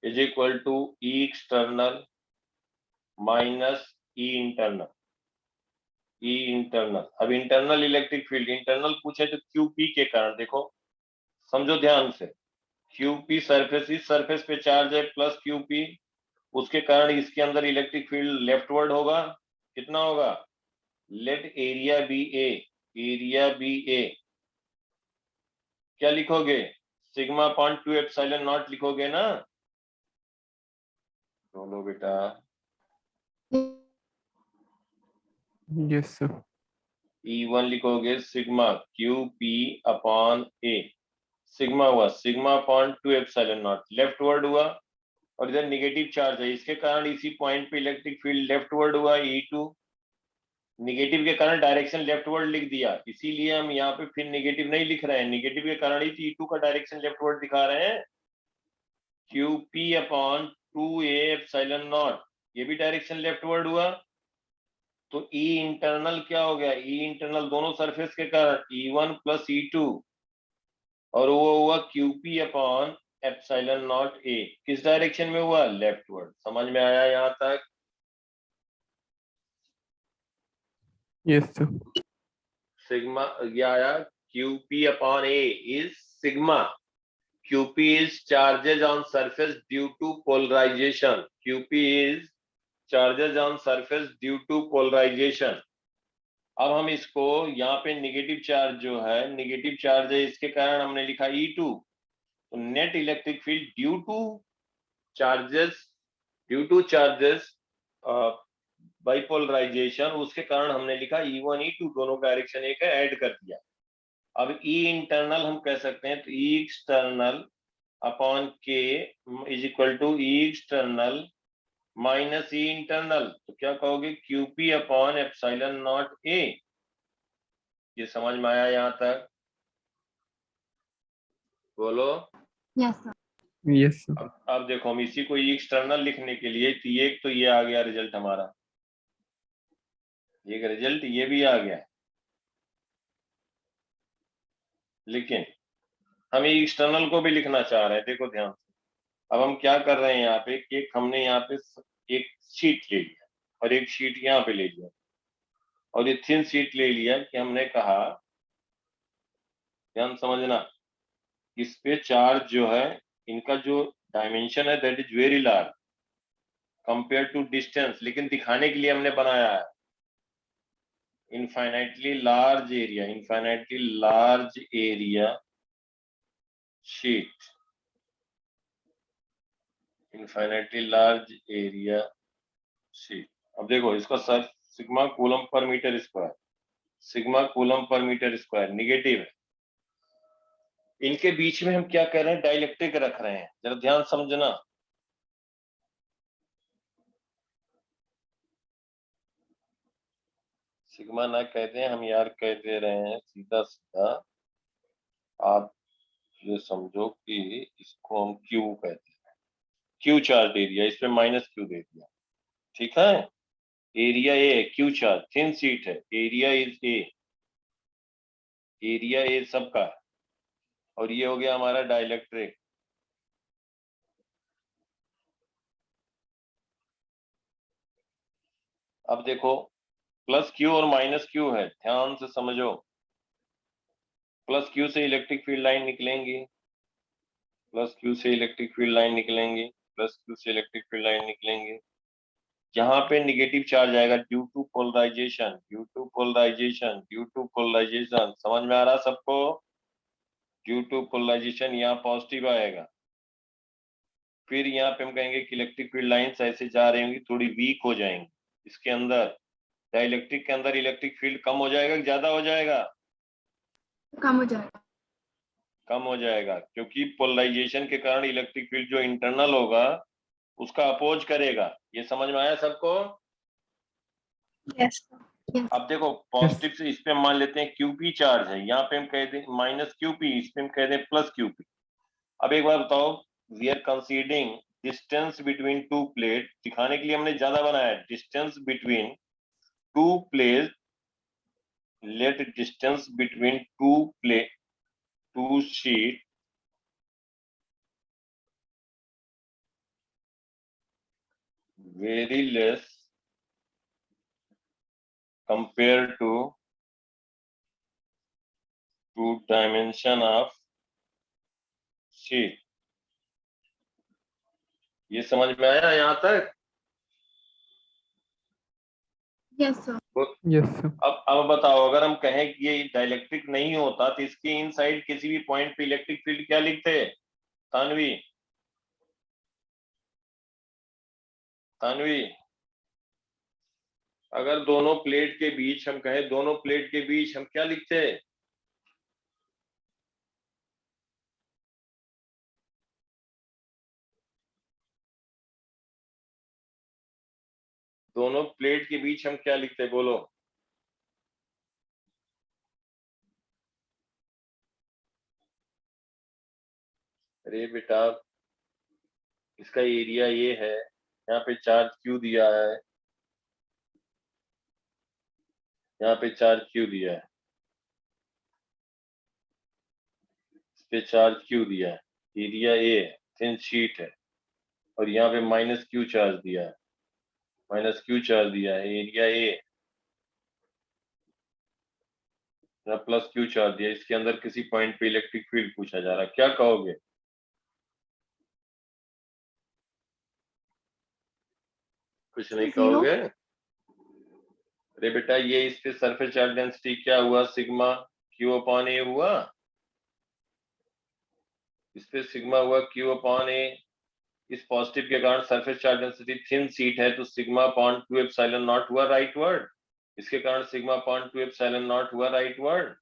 is equal to E external minus E internal, E internal. अब इंटरनल इलेक्ट्रिक फील्ड, इंटरनल पूछे तो क्यूपी के कारण, देखो समझो ध्यान से, क्यूपी सरफेस, इस सरफेस पे चार्ज है प्लस क्यूपी, उसके कारण इसके अंदर इलेक्ट्रिक फील्ड लेफ्टवर्ड होगा, कितना होगा, लेट एरिया बी ए, एरिया बी ए, क्या लिखोगे, सिग्मा अपॉन 2 एप्सिलॉन नॉट लिखोगे ना, बोलो बेटा, Yes, sir. E1 लिखोगे sigma QP upon A, sigma हुआ sigma upon 2 epsilon not, leftward हुआ, और इधर निगेटिव चार्ज है, इसके कारण इसी पॉइंट पे इलेक्ट्रिक फील्ड लेफ्ट वर्ड हुआ E2, निगेटिव के कारण डायरेक्शन लेफ्ट वर्ड लिख दिया, इसीलिए हम यहाँ पे फिर निगेटिव नहीं लिख रहे हैं, निगेटिव के कारण ही E2 का डायरेक्शन लेफ्ट वर्ड दिखा रहे हैं। QP upon 2A epsilon not, ये भी डायरेक्शन लेफ्ट वर्ड हुआ, तो E इंटरनल क्या हो गया, E इंटरनल दोनों सरफेस के कारण E1 प्लस E2, और वो हुआ QP upon epsilon naught A, किस डायरेक्शन में हुआ, लेफ्ट वर्ड। समझ में आया यहाँ तक? Yes, sir. सिग्मा ये आया, QP upon A is sigma, QP is charges on surface due to polarization, QP is charges on surface due to polarization। अब हम इसको यहाँ पे निगेटिव चार्ज जो है, निगेटिव चार्ज है, इसके कारण हमने लिखा E2, तो net electric field due to charges by polarisation, उसके कारण हमने लिखा E1 E2, दोनों का डायरेक्शन एक है, ऐड कर दिया। अब E इंटरनल हम कह सकते हैं, तो E external upon K is equal to E external minus E internal, तो क्या कहोगे, QP upon epsilon naught A। ये समझ में आया यहाँ तक? बोलो। Yes sir. Yes, sir. अब देखो, हम इसी को E एक्सटर्नल लिखने के लिए, तो ये आ गया रिजल्ट हमारा, ये रिजल्ट ये भी आ गया, लेकिन हम E एक्सटर्नल को भी लिखना चाह रहे हैं, देखो ध्यान से। अब हम क्या कर रहे हैं यहाँ पे, एक हमने यहाँ पे एक शीट ले लिया और एक शीट यहाँ पे ले लिया, और ये थिन शीट ले लिया कि हमने कहा, ध्यान समझना, इस पे चार्ज जो है, इनका जो डायमेंशन है that is very large compare to distance, लेकिन दिखाने के लिए हमने बनाया है infinitely large area sheet, infinitely large area sheet. अब देखो इसका सर sigma coulomb per metre square, sigma coulomb per metre square negative है, इनके बीच में हम क्या कर रहे हैं, डाइलेक्ट्रिक रख रहे हैं, जरा ध्यान समझना। सिग्मा ना कहते हैं हम यार, कह दे रहे हैं सीधा सीधा, आप ये समझो कि इसको हम क्यू कहते हैं, क्यू चार्ज एरिया, इस पे माइनस क्यू दे दिया, ठीक है। एरिया ए है, क्यू चार्ज थिन शीट है, area is A, area A सबका, और ये हो गया हमारा डाइलेक्ट्रिक। अब देखो प्लस क्यू और माइनस क्यू है, ध्यान से समझो, प्लस क्यू से इलेक्ट्रिक फील्ड लाइन निकलेंगी, प्लस क्यू से इलेक्ट्रिक फील्ड लाइन निकलेंगी, प्लस क्यू से इलेक्ट्रिक फील्ड लाइन निकलेंगे, यहाँ पे निगेटिव चार्ज आएगा due to polarisation, due to polarisation, due to polarisation. समझ में आ रहा सबको? ड्यू टू पोलराइजेशन यहाँ पॉजिटिव आएगा, फिर यहाँ पे हम कहेंगे कि इलेक्ट्रिक फील्ड लाइंस ऐसे जा रही होंगी, थोड़ी वीक हो जाएंगी, इसके अंदर डाइलेक्ट्रिक के अंदर इलेक्ट्रिक फील्ड कम हो जाएगा, ज्यादा हो जाएगा, कम हो जाएगा। कम हो जाएगा, क्योंकि पोलराइजेशन के कारण इलेक्ट्रिक फील्ड जो इंटरनल होगा उसका अपोज करेगा। ये समझ में आया सबको? Yes sir. अब देखो पॉजिटिव से इस पे मान लेते हैं QP चार्ज है, यहाँ पे हम कह दें माइनस QP, इस पे हम कह दें प्लस QP। अब एक बार बताओ, we are considering distance between two plate, दिखाने के लिए हमने ज्यादा बनाया, distance between two plate, let distance between two plate, two sheet very less compared to dimension of sheet। ये समझ में आया यहाँ तक? Yes sir. Yes, sir. अब बताओ, अगर हम कहें कि ये डाइलेक्ट्रिक नहीं होता तो इसके इनसाइड किसी भी पॉइंट पे इलेक्ट्रिक फील्ड क्या लिखते? तानवी, तानवी, अगर दोनों प्लेट के बीच हम कहें, दोनों प्लेट के बीच हम क्या लिखते हैं? दोनों प्लेट के बीच हम क्या लिखते हैं, बोलो? अरे बेटा, इसका एरिया ये है, यहाँ पे चार्ज क्यू दिया है, यहाँ पे चार्ज क्यू दिया है, इस पे चार्ज क्यू दिया है, एरिया ए है, थिन शीट है, और यहाँ पे माइनस क्यू चार्ज दिया है, माइनस क्यू चार्ज दिया है, एरिया ए, यहाँ प्लस क्यू चार्ज दिया, इसके अंदर किसी पॉइंट पे इलेक्ट्रिक फील्ड पूछा जा रहा है, क्या कहोगे? कुछ नहीं 0. कहोगे? अरे बेटा, ये इस पे सरफेस चार्ज डेंसिटी क्या हुआ, सिग्मा क्यू अपॉन ए हुआ, इस पे सिग्मा हुआ क्यू अपॉन ए, इस पॉजिटिव के कारण surface charge density thin sheet है तो सिग्मा अपॉन 2 एप्सिलॉन नॉट हुआ राइट वर्ड, इसके कारण सिग्मा अपॉन 2 एप्सिलॉन नॉट हुआ राइट वर्ड।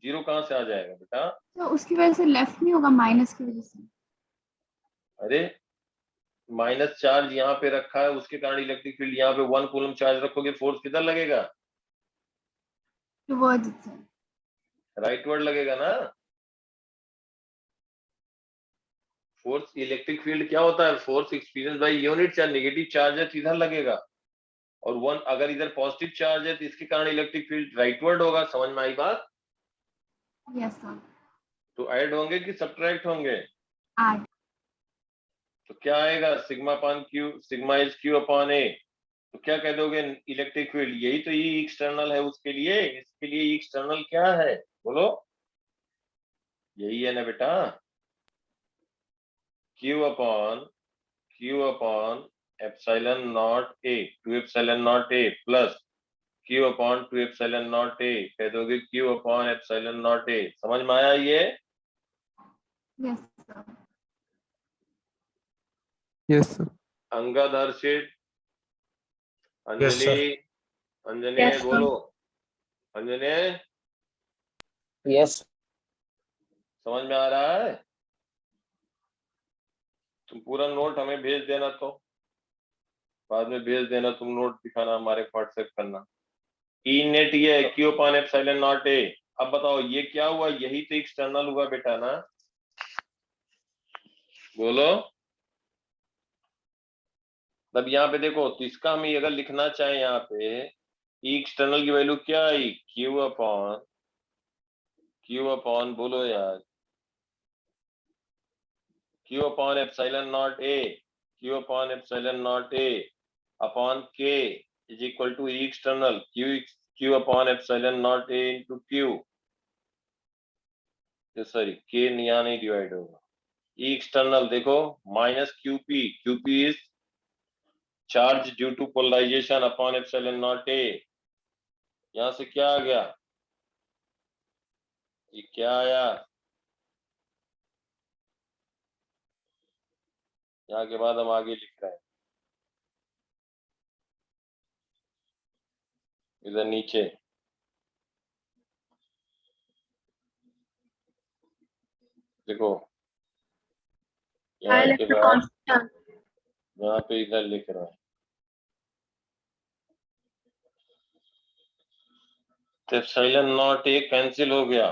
जीरो कहां से आ जाएगा बेटा? तो उसकी वजह से लेफ्ट नहीं होगा, माइनस की वजह से। अरे माइनस चार्ज यहाँ पे रखा है, उसके कारण इलेक्ट्रिक फील्ड, यहाँ पे 1 कूलम चार्ज रखोगे, फोर्स किधर लगेगा? Towards itself. राइट वर्ड लगेगा ना। फोर्स, इलेक्ट्रिक फील्ड क्या होता है? Force experience by unit charge, negative charge है तो इधर लगेगा, और 1 अगर इधर पॉजिटिव चार्ज है तो इसके कारण इलेक्ट्रिक फील्ड राइटवर्ड होगा। समझ में आई बात? Yes sir. तो ऐड होंगे कि सब्ट्रैक्ट होंगे? ऐड. तो क्या आएगा? Sigma upon Q, sigma is Q upon A, तो क्या कह दोगे? इलेक्ट्रिक फील्ड, यही तो ये एक्सटर्नल है उसके लिए, इसके लिए एक्सटर्नल क्या है बोलो? यही है ना बेटा, Q upon epsilon not A, 2 epsilon not A plus Q upon 2 epsilon not A, कह दोगे Q upon epsilon not A. समझ में आया ये? Yes sir. Yes, sir. Angad, Harshit, Yes, sir. Anjali, अंजने Yes, sir. बोलो, अंजने Yes. समझ में आ रहा है? तुम पूरा नोट हमें भेज देना, तो बाद में भेज देना, तुम नोट दिखाना, हमारे व्हाट्सएप करना। ई नेट ये है क्यू अपॉन एप्सिलॉन नॉट ए। अब बताओ ये क्या हुआ? यही तो एक्सटर्नल हुआ बेटा ना, बोलो। तब यहाँ पे देखो, तो इसका हम अगर लिखना चाहे यहाँ पे, ई एक्सटर्नल की वैल्यू क्या आई? क्यू अपॉन बोलो यार, Q upon epsilon not A, Q upon epsilon not A upon K is equal to E external Q upon epsilon not A into Q, sorry K यहाँ नहीं डिवाइड होगा। E external देखो minus QP is charge due to polarisation upon epsilon not A, यहां से क्या आ गया? ये क्या आया? यहाँ के बाद हम आगे लिख रहे हैं, इधर नीचे देखो, यहाँ के बाद constant. यहाँ पे इधर लिख रहा है, तो एप्सिलॉन नॉट ए कैंसिल हो गया,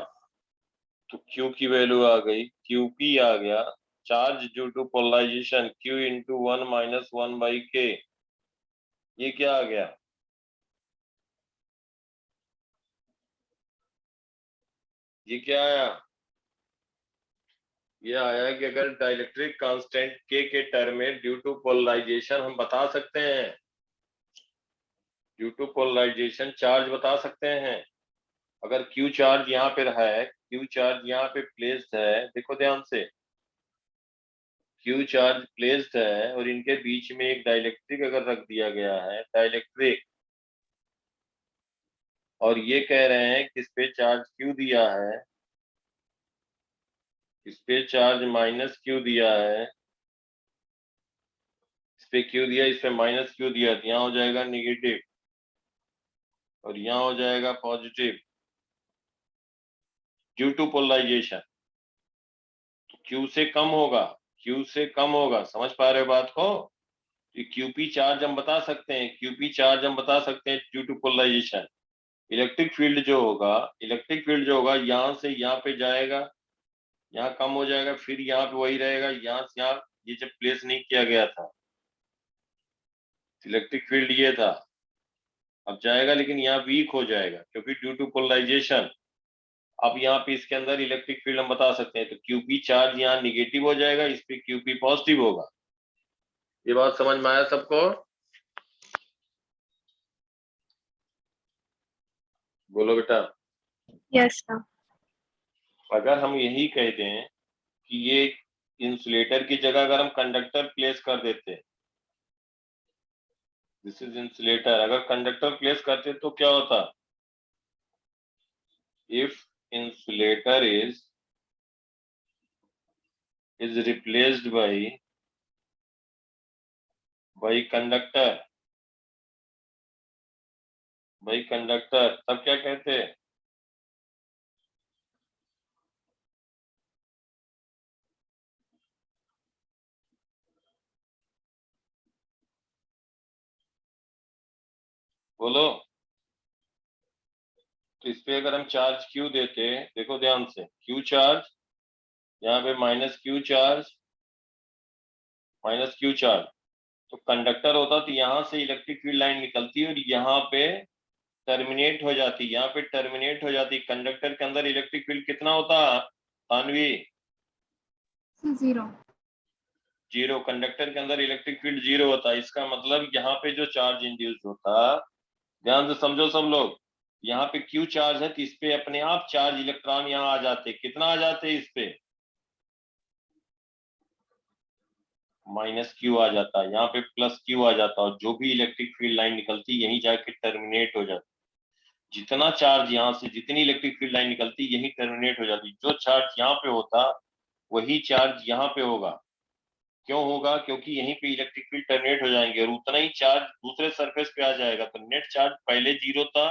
तो क्यू की वैल्यू आ गई, क्यूपी आ गया, charge due to polarisation Q into 1 minus 1 by K, ये क्या आ गया? ये क्या आया? ये आया कि अगर डाइलेक्ट्रिक कांस्टेंट के टर्म में ड्यू टू पोलराइजेशन हम बता सकते हैं, ड्यू टू पोलराइजेशन चार्ज बता सकते हैं। अगर क्यू चार्ज यहाँ पे है, क्यू चार्ज यहाँ पे प्लेस्ड है, देखो ध्यान से, क्यू चार्ज प्लेस्ड है और इनके बीच में एक डाइलेक्ट्रिक अगर रख दिया गया है, डाइलेक्ट्रिक, और ये कह रहे हैं कि इस पे चार्ज क्यू दिया है, इस पे चार्ज माइनस क्यू दिया है, इस पे क्यू दिया, इस पे माइनस क्यू दिया, तो यहाँ हो जाएगा निगेटिव। और यहाँ हो जाएगा positive due to polarisation. Q से कम होगा, Q से कम होगा, समझ पा रहे हो बात को? QP चार्ज हम बता सकते हैं, QP चार्ज हम बता सकते हैं due to polarisation. Electric field जो होगा यहाँ से यहाँ पे जाएगा, यहाँ कम हो जाएगा, फिर यहाँ पे वही रहेगा, यहाँ से यहाँ ये जब प्लेस नहीं किया गया था इलेक्ट्रिक फील्ड ये था, अब जाएगा लेकिन यहाँ वीक हो जाएगा क्योंकि ड्यू टू पोलराइजेशन। अब यहाँ पे इसके अंदर इलेक्ट्रिक फील्ड हम बता सकते हैं, तो QP चार्ज यहाँ निगेटिव हो जाएगा, इस पे QP पॉजिटिव होगा। ये बात समझ में आया सबको? बोलो बेटा। Yes, sir. अगर हम यही कह दें कि ये इंसुलेटर की जगह अगर हम कंडक्टर प्लेस कर देते, दिस इज इंसुलेटर, अगर कंडक्टर प्लेस करते तो क्या होता? If insulator is replaced by conductor, तब क्या कहते हैं? बोलो। तो इस पे अगर हम चार्ज Q देते, देखो ध्यान से, Q चार्ज, यहाँ पे माइनस Q चार्ज, तो कंडक्टर होता तो यहाँ से इलेक्ट्रिक फील्ड लाइन निकलती और यहाँ पे टर्मिनेट हो जाती, कंडक्टर के अंदर इलेक्ट्रिक फील्ड कितना होता तानवी? जीरो। कंडक्टर के अंदर इलेक्ट्रिक फील्ड जीरो होता है। इसका मतलब यहाँ पे जो चार्ज इंड्यूस होता, ध्यान से समझो सब लोग, यहाँ पे Q चार्ज है तो इस पे अपने आप चार्ज इलेक्ट्रॉन यहाँ आ जाते, कितना आ जाते इस पे? माइनस Q आ जाता, यहाँ पे प्लस Q आ जाता, और जो भी इलेक्ट्रिक फील्ड लाइन निकलती यहीं जाके टर्मिनेट हो जाती। जितना चार्ज यहाँ से, जितनी इलेक्ट्रिक फील्ड लाइन निकलती यही टर्मिनेट हो जाती। जो चार्ज यहाँ पे होता वही चार्ज यहाँ पे होगा। क्यों होगा? क्योंकि यहीं पे इलेक्ट्रिक फील्ड टर्मिनेट हो जाएंगे और उतना ही चार्ज दूसरे सरफेस पे आ जाएगा। तो नेट चार्ज पहले जीरो था,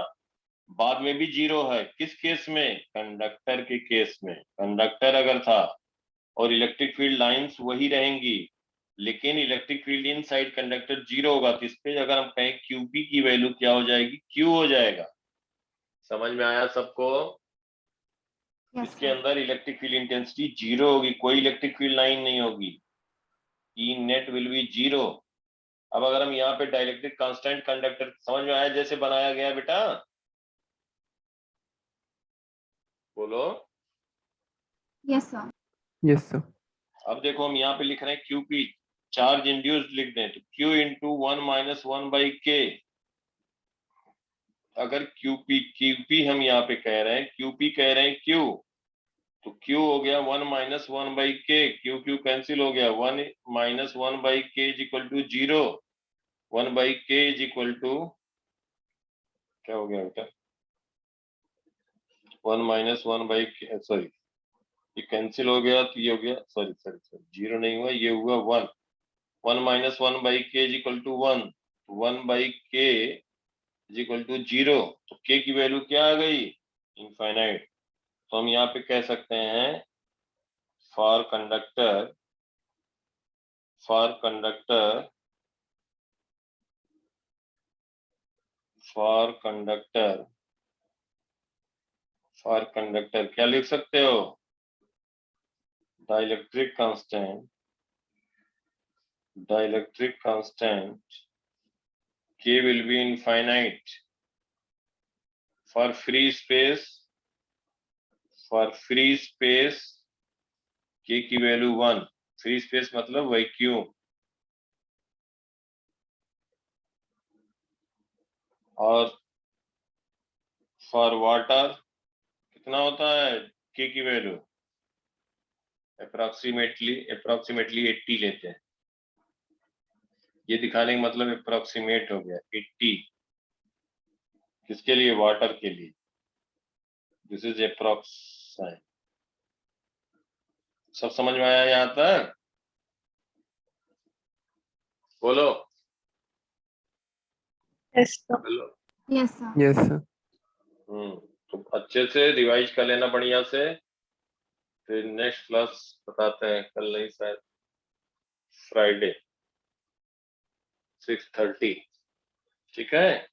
बाद में भी जीरो है। किस केस में? कंडक्टर के केस में। कंडक्टर अगर था और इलेक्ट्रिक फील्ड लाइंस वही रहेंगी, लेकिन इलेक्ट्रिक फील्ड इन साइड कंडक्टर जीरो होगा, तो इस पे अगर हम कहें QP की वैल्यू क्या हो जाएगी? Q हो जाएगा। समझ में आया सबको? इसके अंदर इलेक्ट्रिक फील्ड इंटेंसिटी जीरो होगी, कोई इलेक्ट्रिक फील्ड लाइन नहीं होगी। E net will be zero. अब अगर हम यहाँ पे डाइलेक्ट्रिक कांस्टेंट कंडक्टर, समझ में आया जैसे बनाया गया बेटा? बोलो। Yes sir. Yes, sir. अब देखो हम यहाँ पे लिख रहे हैं QP चार्ज इंड्यूस्ड लिख दें तो Q इंटू 1 माइनस 1/K। अगर QP हम यहाँ पे कह रहे हैं, QP कह रहे हैं Q, तो Q हो गया 1 माइनस 1/K, Q कैंसिल हो गया, 1 minus 1/K is equal to 0, 1/K is equal to क्या हो गया बेटा? 1 माइनस 1/K, सॉरी ये कैंसिल हो गया तो ये हो गया, सॉरी जीरो नहीं हुआ, ये हुआ 1, 1 minus 1/K is equal to 1, 1/K is equal to 0, तो K की वैल्यू क्या आ गई? इनफाइनाइट। तो हम यहाँ पे कह सकते हैं फॉर कंडक्टर क्या लिख सकते हो? Dielectric constant K will be infinite for free space K की वैल्यू 1, फ्री स्पेस मतलब वैक्यूम, और फॉर वाटर कितना होता है K की वैल्यू? अप्रोक्सीमेटली 80 लेते हैं। ये दिखाने का मतलब अप्रोक्सीमेट हो गया 80, किसके लिए? वाटर के लिए। This is approx sign. सब समझ में आया यहाँ तक? बोलो। Yes, sir. Hello, yes sir. Yes sir. तो अच्छे से रिवाइज कर लेना बढ़िया से, फिर नेक्स्ट क्लास बताते हैं, कल नहीं शायद फ्राइडे 6:30, ठीक है।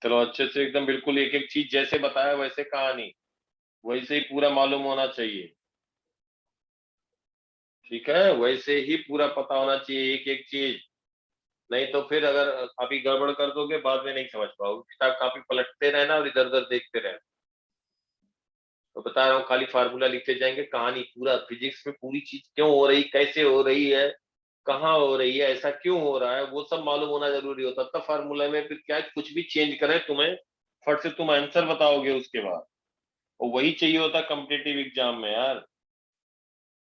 चलो अच्छे से एकदम बिल्कुल एक एक चीज जैसे बताया वैसे कहानी वैसे ही पूरा मालूम होना चाहिए, ठीक है, वैसे ही पूरा पता होना चाहिए एक एक चीज, नहीं तो फिर अगर अभी गड़बड़ कर दोगे बाद में नहीं समझ पाओगे, किताब काफी पलटते रहना और इधर उधर देखते रहना। तो बता रहा हूँ खाली फार्मूला लिखते जाएंगे, कहानी पूरा फिजिक्स में पूरी चीज क्यों हो रही, कैसे हो रही है, कहाँ हो रही है, ऐसा क्यों हो रहा है, वो सब मालूम होना जरूरी होता है। तब फार्मूला में फिर क्या है, कुछ भी चेंज करें तुम्हें फट से तुम आंसर बताओगे उसके बाद, और वही चाहिए होता कॉम्पिटिटिव एग्जाम में यार।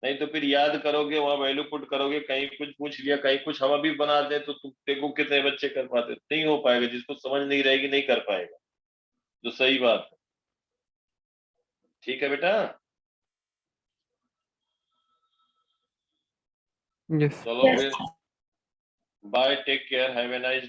नहीं तो फिर याद करोगे वहां वैल्यू पुट करोगे, कहीं कुछ पूछ लिया कहीं कुछ हम अभी बना दे, तो तुम देखो कितने बच्चे कर पाते, नहीं हो पाएगा, जिसको समझ नहीं रहेगी नहीं कर पाएगा, जो सही बात है। ठीक है बेटा, यस। चलो फिर bye, take care, have a nice